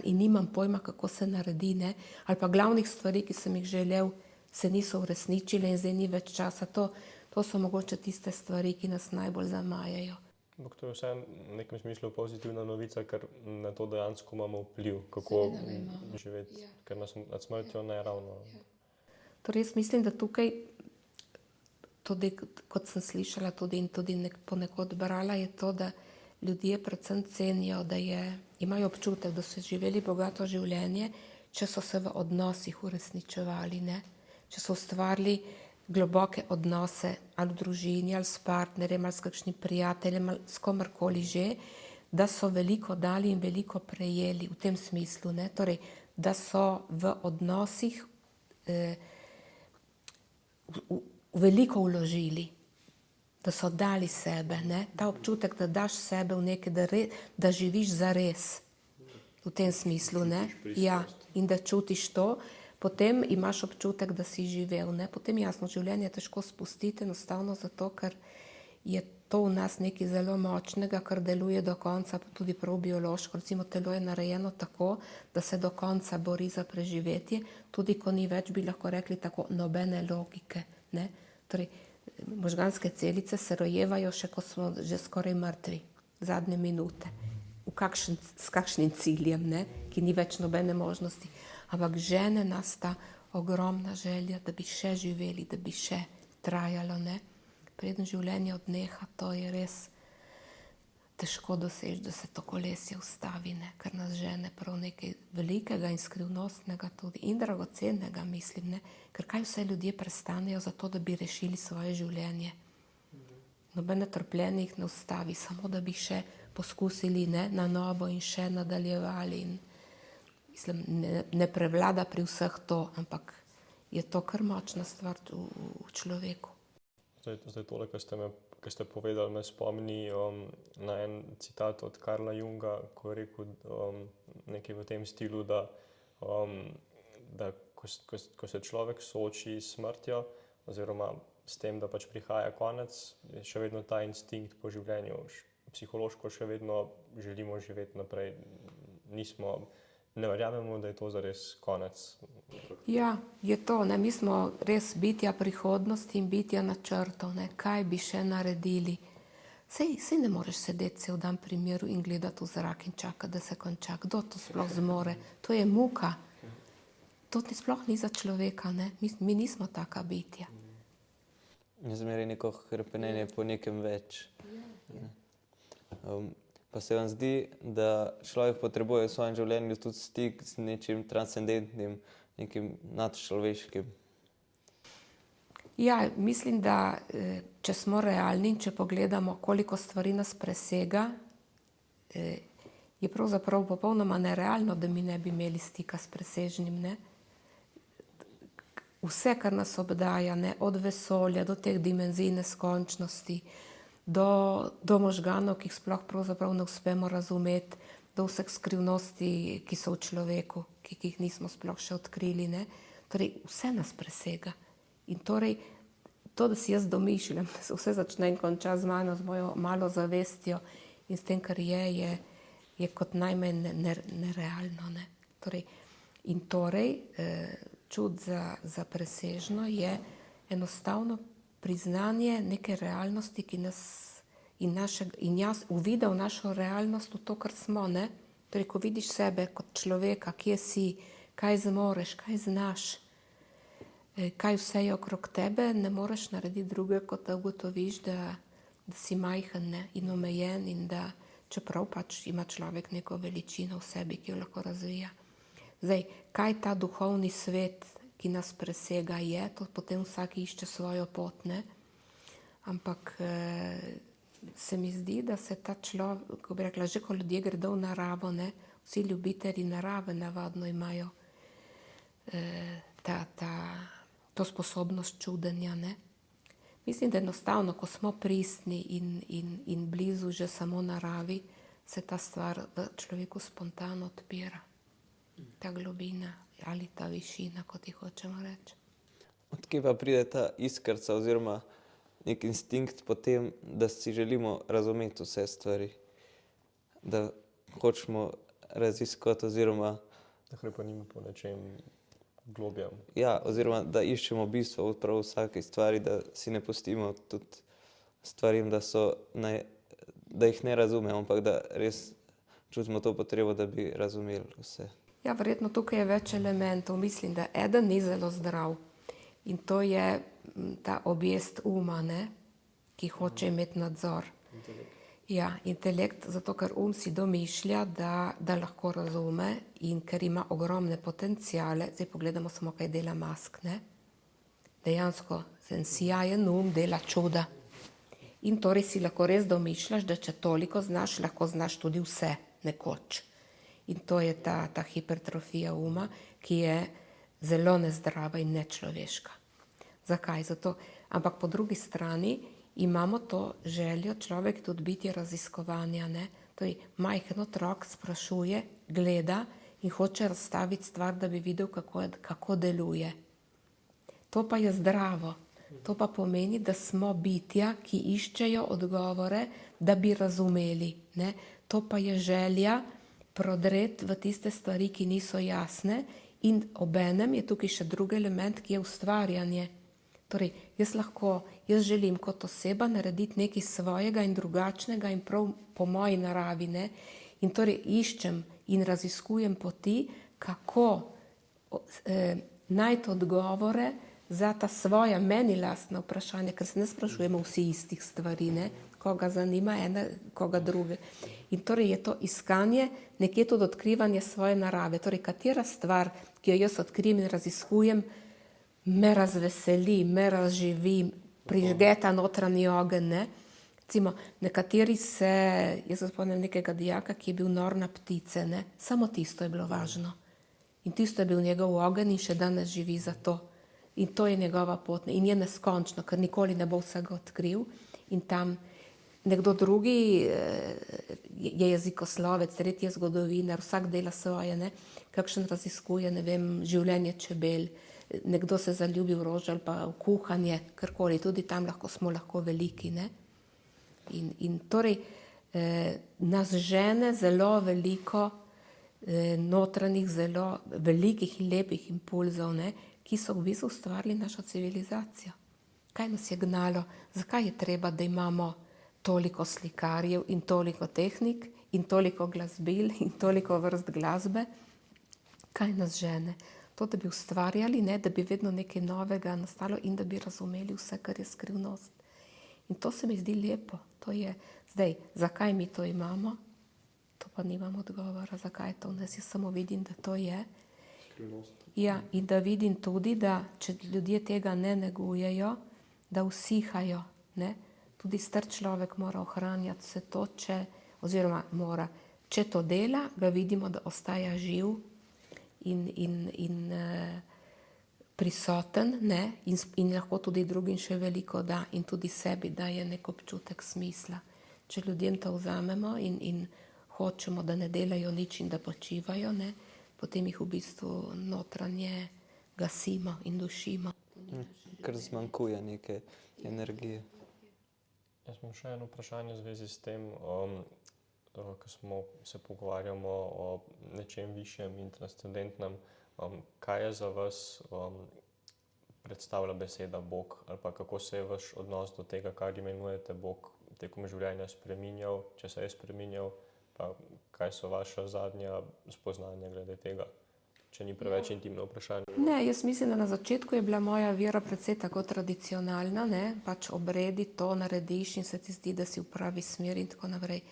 S3: In nimam pojma, kako se naredi, ne? Ali pa glavnih stvari, ki sem jih želel, se niso uresničile in zdaj ni več časa. To so mogoče tiste stvari, ki nas najbolj zamajajo.
S1: Ampak to je vse v nekem smislu pozitivna novica, ker na to dejansko imamo vpliv, kako živeti, ker nas nad smrtjo ne ravno.
S3: Torej jaz mislim, da tukaj, tudi kot sem slišala tudi ponekod brala, je to, da ljudje predvsem cenijo, da imajo občutek, da so živeli bogato življenje, če so se v odnosih uresničevali, ne? Če so ustvarili globoke odnose ali v družini, ali s partnerjem, ali s kakšnim prijateljem, ali s komerkoli že, da so veliko dali in veliko prejeli v tem smislu, ne? Torej, da so v odnosih veliko vložili, da so dali sebe, ne? Ta občutek, da daš sebe v nekaj, da živiš zares v tem smislu, ne? Ja, in da čutiš to, potem imaš občutek, da si živel, ne? Potem jasno, življenje je težko spustiti, enostavno zato, ker je to v nas nekaj zelo močnega, kar deluje do konca, tudi prav biološko. Recimo telo je narejeno tako, da se do konca bori za preživetje, tudi ko ni več, bi lahko rekli tako, nobene logike, ne? Torej, možganske celice se rojevajo še, ko smo že skoraj mrtvi, zadnje minute. S kakšnim ciljem, ne? Ki ni več nobene možnosti. Ampak žene nas ta ogromna želja, da bi še živeli, da bi še trajalo, ne? Preden življenje odneha, to je res težko doseči, da se to kolesje ustavi, ne? Ker nas žene prav nekaj velikega in skrivnostnega tudi in dragocennega, mislim, ne? Ker kaj vse ljudje prestanejo za to, da bi rešili svoje življenje. Nobene trpljenje jih ne ustavi, samo da bi še poskusili, ne? Na novo in še nadaljevali. In, mislim, ne prevlada pri vseh to, ampak je to kar močna stvar v človeku.
S1: Zdaj tole, kar ste povedali, me spomni na en citat od Carla Junga, ko je rekel nekaj v tem stilu, da ko se človek sooči s smrtjo oziroma s tem, da pač prihaja konec, je še vedno ta instinkt po življenju. Psihološko še vedno želimo živeti naprej. Ne verjamemo, da je to zares konec.
S3: Ja, je to, ne? Mi smo res bitja prihodnosti in bitja načrtov, ne? Kaj bi še naredili. Sej ne moreš sedeti cel dan pri miru in gledati v zrak in čakati, da se konča. Kdo to sploh zmore? To je muka. To sploh ni za človeka, ne? Mi nismo taka bitja.
S2: Zmeraj neko hrepenenje po nekem več. Pa se vam zdi, da človek potrebuje v svojem življenju tudi stik z nečim transcendentnim, nekim nadčloveškim?
S3: Ja, mislim, da če smo realni in če pogledamo, koliko stvari nas presega, je pravzaprav popolnoma nerealno, da mi ne bi imeli stika s presežnim, ne. Vse, kar nas obdaja, ne, od vesolja do teh dimenzij neskončnosti, do možganov, ki jih sploh pravzaprav ne uspemo razumeti, do vseh skrivnosti, ki so v človeku, ki jih nismo sploh še odkrili, ne. Torej, vse nas presega. In torej, to, da si jaz domišljam, da se vse začne in konča z mano, z mojo malo zavestjo in s tem, kar je kot najmanj nerealno, ne. Torej, čut za presežno je enostavno priznanje neke realnosti, ki nas in jaz uvida v našo realnost, v to, kar smo, ne. Torej, ko vidiš sebe kot človeka, kje si, kaj zmoreš, kaj znaš, kaj vse je okrog tebe, ne moreš narediti druge, kot da ugotoviš, da si majhen, ne, in omejen in da čeprav pač ima človek neko veličino v sebi, ki jo lahko razvija. Zdaj, kaj ta duhovni svet, ki nas presega, je, to potem vsak išče svojo pot, ne. Ampak se mi zdi, da se ta človek, ko bi rekla, že ko ljudje gredo v naravo, ne, vsi ljubitelji narave navadno imajo to sposobnost čudenja, ne. Mislim, da enostavno, ko smo pristni in blizu že samo naravi, se ta stvar v človeku spontano odpira. Ta globina ali ta višina, kot ji hočemo reči.
S2: Odkje pa pride ta iskrica oziroma nek instinkt po tem, da si želimo razumeti vse stvari, da hočemo raziskovati oziroma
S1: Da hrepenimo po nečem globjem.
S2: ja, oziroma da iščemo bistvo v prav vsaki stvari, da si ne pustimo tudi stvarim, da jih ne razumemo, ampak da res čutimo to potrebo, da bi razumeli vse.
S3: Ja, verjetno tukaj je več elementov. Mislim, da eden ni zelo zdrav in to je ta objest uma, ne, ki hoče imeti nadzor. Ja, intelekt, zato ker si domišlja, da lahko razume in ker ima ogromne potenciale. Zdaj pogledamo samo, kaj dela Musk, ne. Dejansko en sijajen dela čuda. In torej si lahko res domišljaš, da če toliko znaš, lahko znaš tudi vse nekoč. In to je ta hipertrofija uma, ki je zelo nezdrava in nečloveška. Zakaj? Zato, ampak po drugi strani imamo to željo, človek tudi bitje raziskovanja, ne. Torej, majhen otrok sprašuje, gleda in hoče razstaviti stvar, da bi videl, kako deluje. To pa je zdravo. To pa pomeni, da smo bitja, ki iščejo odgovore, da bi razumeli, ne. To pa je želja prodreti v tiste stvari, ki niso jasne, in obenem je tukaj še drugi element, ki je ustvarjanje. Torej, jaz želim kot oseba narediti nekaj svojega in drugačnega in prav po moji naravi, ne. In torej iščem in raziskujem poti, kako najti odgovore za ta svoja meni lastna vprašanja, ker se ne sprašujemo vsi istih stvari, ne. Koga zanima ena, koga druge. In torej je to iskanje, nekje tudi odkrivanje svoje narave. Torej, katera stvar, ki jo jaz odkrijem in raziskujem, me razveseli, me razživi, prižge ta notranji ogenj, ne. Recimo, nekateri jaz se spomnim nekega dijaka, ki je bil nor na ptice, ne. Samo tisto je bilo važno. In tisto je bil njegov ogenj in še danes živi za to. In to je njegova pot. In je neskončno, ker nikoli ne bo vsega odkril. In tam nekdo drugi je jezikoslovec, tretji je zgodovinar, vsak dela svoje, ne. Kakšen raziskuje, ne vem, življenje čebel, nekdo se zaljubi v rože ali pa v kuhanje, karkoli, tudi tam smo lahko veliki, ne. In torej nas žene zelo veliko notranjih, zelo velikih in lepih impulzov, ne, ki so v bistvu ustvarili našo civilizacijo. Kaj nas je gnalo? Zakaj je treba, da imamo toliko slikarjev in toliko tehnik in toliko glasbil in toliko vrst glasbe? Kaj nas žene? To, da bi ustvarjali, ne, da bi vedno nekaj novega nastalo in da bi razumeli vse, kar je skrivnost. In to se mi zdi lepo. To je zdaj, zakaj mi to imamo? To pa nimam odgovora, zakaj je to v nas. Jaz samo vidim, da to je.
S1: Skrivnost.
S3: Ja, in da vidim tudi, da če ljudje tega ne negujejo, da usihajo, ne. Tudi star človek mora ohranjati vse to, oziroma mora, če to dela, ga vidimo, da ostaja živ in prisoten, ne? In lahko tudi drugim še veliko da in tudi sebi daje nek občutek smisla. Če ljudem to vzamemo in hočemo, da ne delajo nič in da počivajo, ne? Potem jih v bistvu notranje gasimo in dušimo.
S2: Ker zmanjkuje neke energije.
S1: Jaz imam še eno vprašanje v zvezi s tem, ko se pogovarjamo o nečem višjem in transcendentnem. Kaj je za vas predstavlja beseda Bog, ali pa kako se je vaš odnos do tega, kar imenujete Bog, tekom življenja spreminjal, če se je spreminjal, pa kaj so vaša zadnja spoznanja glede tega, če ni preveč intimno vprašanje?
S3: Ne, jaz mislim, da na začetku je bila moja vera precej tako tradicionalna, ne, pač obredi, to narediš in se ti zdi, da si v pravi smeri in tako naprej.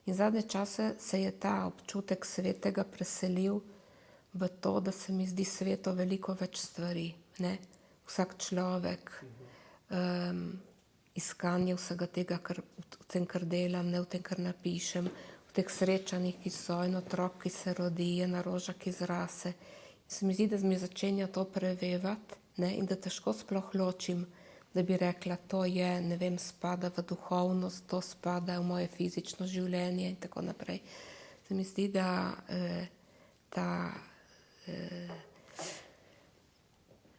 S3: In zadnje čase se je ta občutek svetega preselil v to, da se mi zdi sveto veliko več stvari, ne. Vsak človek, iskanje vsega tega, v tem, kar delam, ne v tem, kar napišem, v teh srečanjih, ki so, en otrok, ki se rodi, ena roža, ki zrase. In se mi zdi, da mi začenja to prevevati, ne, in da težko sploh ločim, da bi rekla, to je, ne vem, spada v duhovnost, to spada v moje fizično življenje in tako naprej. Se mi zdi, da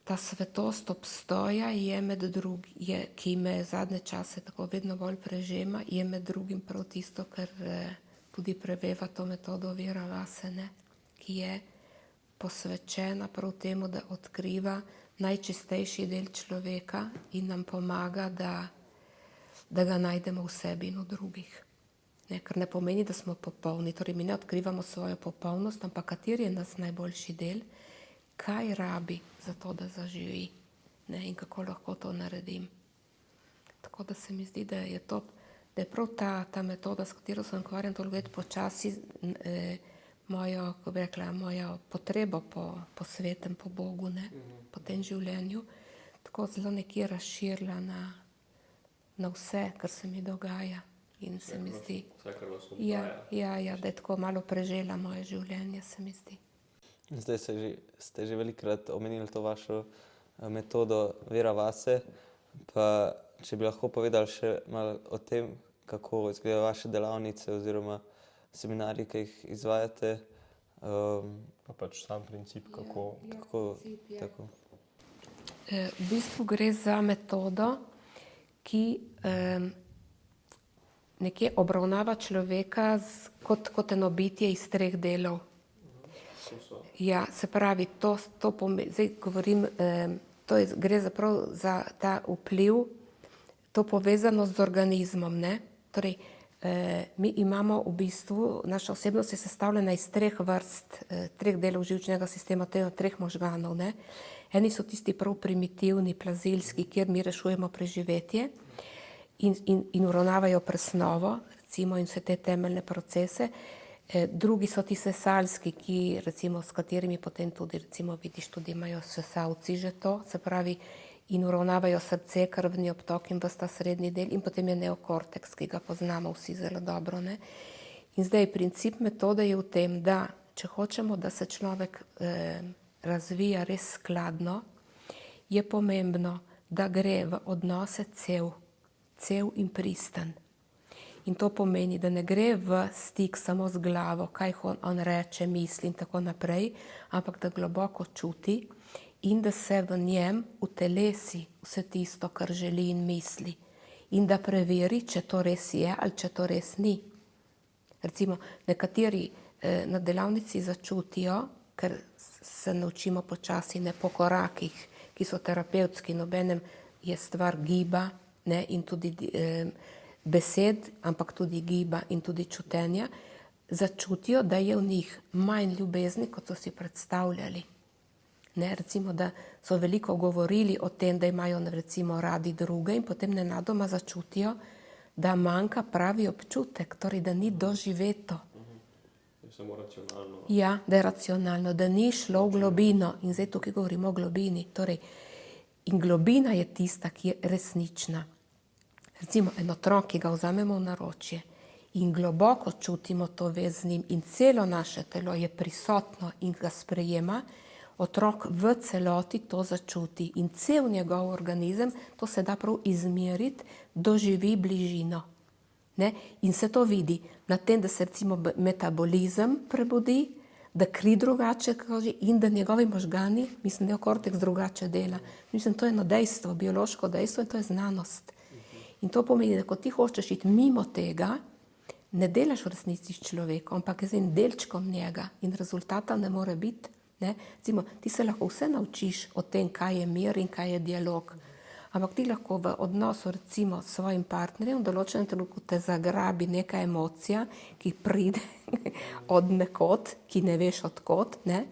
S3: ta svetost obstoja je med drugim, ki me zadnje čase tako vedno bolj prežema, je med drugim prav tisto, kar tudi preveva to metodo vera vase, ne, ki je posvečena prav temu, da odkriva najčistejši del človeka in nam pomaga, da ga najdemo v sebi in v drugih. Ne, kar ne pomeni, da smo popolni, torej mi ne odkrivamo svojo popolnost, ampak kateri je nas najboljši del, kaj rabi za to, da zaživi, ne, in kako lahko to naredim. Tako da se mi zdi, da je prav ta metoda, s katero sem ukvarjam toliko let počasi, mojo, kako bi rekla, mojo potrebo po svetem, po Bogu, ne, po tem življenju, tako zelo nekje razširila na vse, kar se mi dogaja. In se mi zdi,
S1: Vse, kar vas obdaja.
S3: ja, da je tako malo prežela moje življenje, se mi zdi.
S2: Zdaj ste že velikokrat omenili to vašo metodo vera vase, pa če bi lahko povedali še malo o tem, kako izgledajo vaše delavnice oziroma seminarji, ki jih izvajate.
S1: Pa pač sam princip, kako...
S2: Tako.
S3: V bistvu gre za metodo, ki nekje obravnava človeka kot eno bitje iz 3 delov. Ja, se pravi, zdaj govorim, gre zaprav za ta vpliv, to povezanost z organizmom, ne. Torej, mi imamo v bistvu, naša osebnost je sestavljena iz 3 vrst, 3 delov živčnega sistema, 3 možganov, ne. Eni so tisti prav primitivni, plazilski, kjer mi rešujemo preživetje in uravnavajo presnovo, recimo, in vse te temeljne procese. Drugi so ti sesalski, ki recimo s katerimi potem tudi, recimo vidiš, tudi imajo sesalci že to, se pravi, in uravnavajo srce, krvni obtok in ves ta srednji del, in potem je neokorteks, ki ga poznamo vsi zelo dobro, ne. In zdaj princip metode je v tem, da če hočemo, da se človek razvija res skladno, je pomembno, da gre v odnose cel in pristan. In to pomeni, da ne gre v stik samo z glavo, kaj on reče, misli in tako naprej, ampak da globoko čuti in da se v njem utelesi vse tisto, kar želi in misli. In da preveri, če to res je ali če to res ni. Recimo, nekateri na delavnici začutijo, ker se naučimo počasi, ne po korakih, ki so terapevtski, nobenem je stvar giba, ne, in tudi besed, ampak tudi giba in tudi čutenja, začutijo, da je v njih manj ljubezni, kot so si predstavljali. Ne, recimo, da so veliko govorili o tem, da imajo recimo radi druge in potem nenadoma začutijo, da manjka pravi občutek, torej da ni doživeto.
S1: Je samo racionalno.
S3: Ja, da je racionalno, da ni šlo v globino. In zdaj tukaj govorimo o globini. Torej, in globina je tista, ki je resnična. Recimo, en otrok, ki ga vzamemo v naročje in globoko čutimo to vez z njim in celo naše telo je prisotno in ga sprejema, otrok v celoti to začuti in cel njegov organizem, to se da prav izmeriti, doživi bližino. Ne? In se to vidi na tem, da se recimo metabolizem prebudi, da kri drugače kaže in da njegovi možgani, mislim, neokorteks drugače dela. Mislim, to je eno dejstvo, biološko dejstvo in to je znanost. In to pomeni, da ko ti hočeš iti mimo tega, ne delaš v resnici s človekom, ampak je z enim delčkom njega in rezultata ne more biti. Ne? Recimo, ti se lahko vse naučiš o tem, kaj je mir in kaj je dialog. Ampak ti lahko v odnosu recimo s svojim partnerjem v določenem trenutku te zagrabi neka emocija, ki pride od nekod, ki ne veš odkot, ne?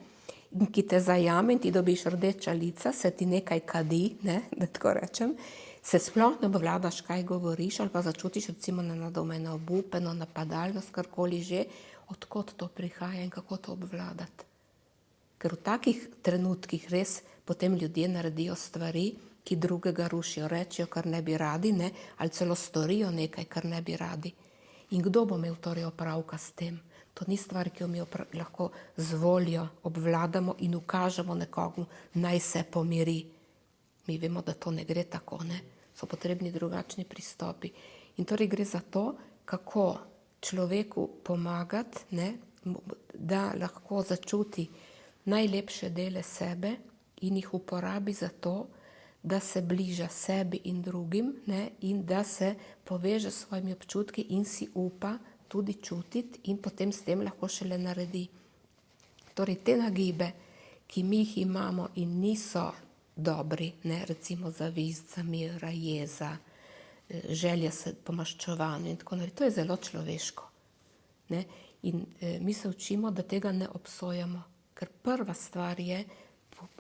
S3: In ki te zajame in ti dobiš rdeča lica, se ti nekaj kadi, ne? Da tako rečem, se sploh ne obvladaš, kaj govoriš, ali pa začutiš recimo nenadoma obupeno, napadalnost, karkoli že, odkot to prihaja in kako to obvladati. Ker v takih trenutkih res potem ljudje naredijo stvari, ki drugega rušijo, rečejo, kar ne bi radi, ne? Ali celo storijo nekaj, kar ne bi radi. In kdo bo imel torej opravka s tem? To ni stvar, ki jo mi lahko z voljo obvladamo in ukažemo nekomu, naj se pomiri. Mi vemo, da to ne gre tako, ne? So potrebni drugačni pristopi. In torej gre za to, kako človeku pomagati, ne? Da lahko začuti najlepše dele sebe in jih uporabi za to, da se bliža sebi in drugim, ne? In da se poveže s svojimi občutki in si upa tudi čutiti in potem s tem lahko šele naredi. Torej te nagibe, ki mi jih imamo in niso dobri, ne? Recimo zavist, zamera, jeza, želja se po maščevanju in tako naprej, to je zelo človeško. Ne? In mi se učimo, da tega ne obsojamo, ker prva stvar je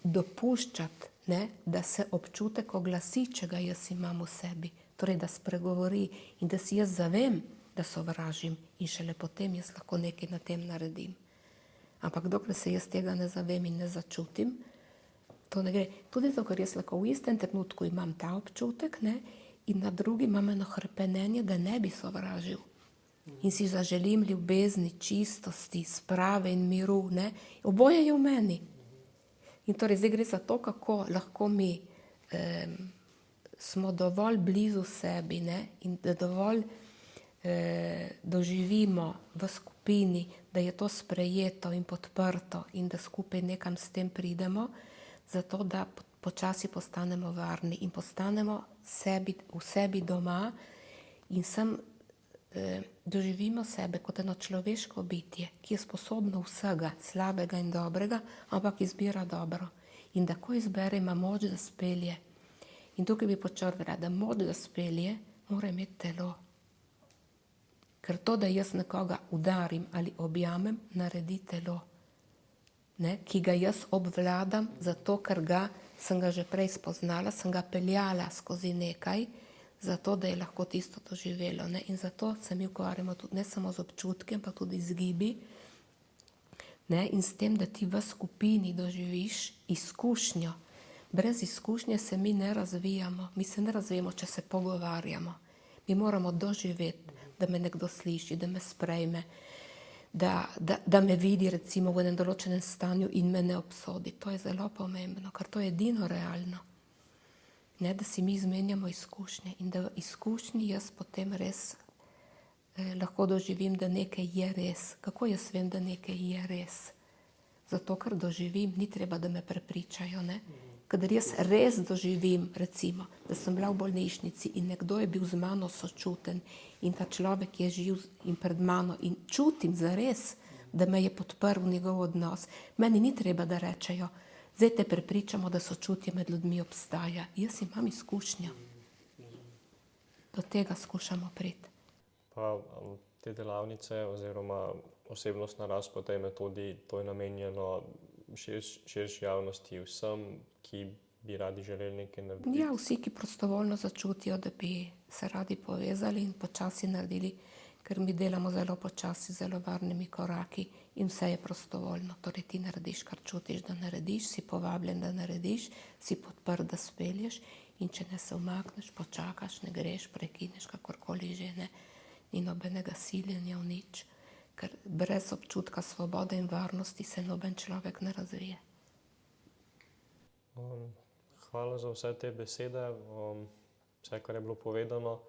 S3: dopuščati, ne, da se občutek oglasi, če ga jaz imam v sebi. Torej, da spregovori in da si jaz zavem, da sovražim in šele potem jaz lahko nekaj na tem naredim. Ampak dokler se jaz tega ne zavem in ne začutim, to ne gre. Tudi zato, ker jaz lahko v istem trenutku imam ta občutek, ne, in na drugi imam eno hrepenenje, da ne bi sovražil. In si zaželim ljubezni, čistosti, sprave in miru, ne. Oboje je v meni. In torej zdaj gre za to, kako lahko mi smo dovolj blizu sebi, ne? In da dovolj doživimo v skupini, da je to sprejeto in podprto in da skupaj nekam s tem pridemo, zato da počasi postanemo varni in postanemo v sebi doma in sem doživimo sebe kot eno človeško bitje, ki je sposobno vsega, slabega in dobrega, ampak izbira dobro. In da ko izbere, ima moč, da spelje. In tukaj bi počrtala, da moč, da spelje, mora imeti telo. Ker to, da jaz nekoga udarim ali objamem, naredi telo. Ne? Ki ga jaz obvladam, zato ker sem ga že prej spoznala, sem ga peljala skozi nekaj, zato, da je lahko tisto doživelo. Ne? In zato se mi ukvarjamo tudi ne samo z občutki, ampak tudi z gibi. Ne? In s tem, da ti v skupini doživiš izkušnjo. Brez izkušnje se mi ne razvijamo. Mi se ne razvijamo, če se pogovarjamo. Mi moramo doživeti, da me nekdo sliši, da me sprejme, da me vidi recimo v enem določenem stanju in me ne obsodi. To je zelo pomembno, ker to je edino realno. Ne, da si mi izmenjamo izkušnje in da v izkušnji jaz potem res lahko doživim, da nekaj je res. Kako jaz vem, da nekaj je res? Zato, ker doživim, ni treba, da me prepričajo. Ne? Kadar jaz res doživim, recimo, da sem bila v bolnišnici in nekdo je bil z mano sočuten in ta človek je živ in pred mano in čutim zares, da me je podprl njegov odnos, meni ni treba, da rečejo, zdaj te prepričamo, da sočutje med ljudmi obstaja. Jaz imam izkušnjo. Do tega skušamo priti.
S1: Pa te delavnice oziroma osebnostna rast po tej metodi, to je namenjeno širši javnosti, vsem, ki bi radi želeli nekaj narediti?
S3: Ja, vsi, ki prostovoljno začutijo, da bi se radi povezali in počasi naredili, ker mi delamo zelo počasi, zelo varnimi koraki in vse je prostovoljno. Torej ti narediš, kar čutiš, da narediš, si povabljen, da narediš, si podprt, da spelješ in če ne se umakneš, počakaš, ne greš, prekineš, kakorkoli že, ne. ni nobenega siljenja v nič, ker brez občutka svobode in varnosti se noben človek ne razvije.
S1: Hvala za vse te besede, vse, kar je bilo povedano.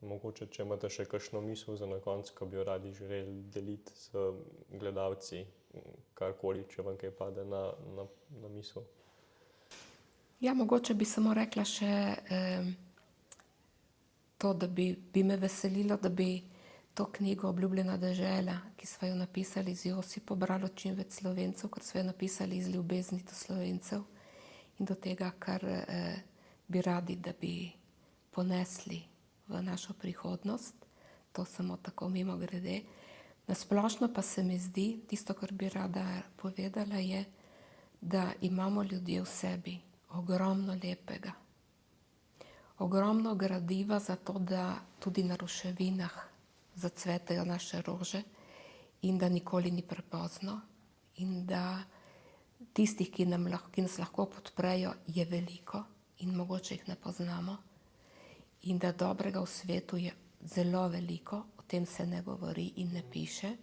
S1: Mogoče, če imate še kakšno misel za na konec, ko bi jo radi želeli deliti z gledalci, karkoli, če vam kaj pade na misel.
S3: Ja, mogoče bi samo rekla še to, da bi me veselilo, da bi to knjigo Obljubljena dežela, ki sva jo napisali z Josipom, bralo čim več Slovencev, ker sva jo napisali iz ljubezni do Slovencev in do tega, kar bi radi, da bi ponesli v našo prihodnost. To samo tako mimogrede. Nasplošno pa se mi zdi, tisto, kar bi rada povedala, je, da imamo ljudje v sebi ogromno lepega. Ogromno gradiva za to, da tudi na ruševinah zacvetajo naše rože in da nikoli ni prepozno in da tistih, ki nas lahko podprejo, je veliko in mogoče jih ne poznamo in da dobrega v svetu je zelo veliko, o tem se ne govori in ne piše,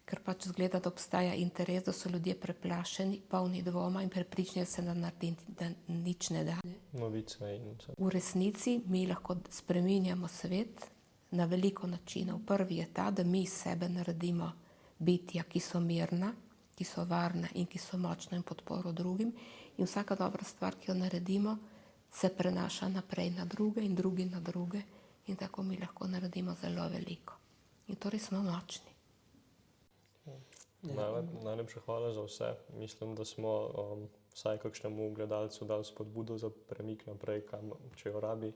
S3: ker pač zgleda, da obstaja interes, da so ljudje preplašeni, polni dvoma in prepričani se, da nič ne da.
S1: Novice in vse.
S3: V resnici mi lahko spreminjamo svet na veliko načinov. Prvi je ta, da mi iz sebe naredimo bitja, ki so mirna, ki so varna in ki so močna in podporo drugim. In vsaka dobra stvar, ki jo naredimo, se prenaša naprej na druge in drugi na druge. In tako mi lahko naredimo zelo veliko. In torej smo močni.
S1: Najlepša hvala za vse. Mislim, da smo vsaj kakšnemu gledalcu dali spodbudo za premik naprej, če jo rabi.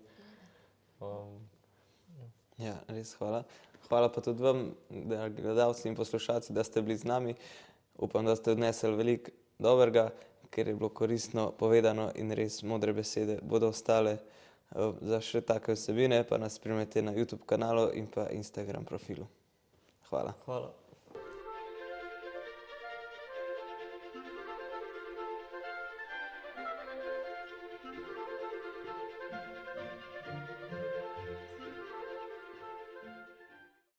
S2: Ja, res hvala. Hvala pa tudi vam, gledalci in poslušalci, da ste bili z nami. Upam, da ste odnesli veliko dobrega, ker je bilo koristno povedano in res modre besede bodo ostale. Za še take vsebine pa nas spremljajte na YouTube kanalu in pa Instagram profilu. Hvala.
S1: Hvala.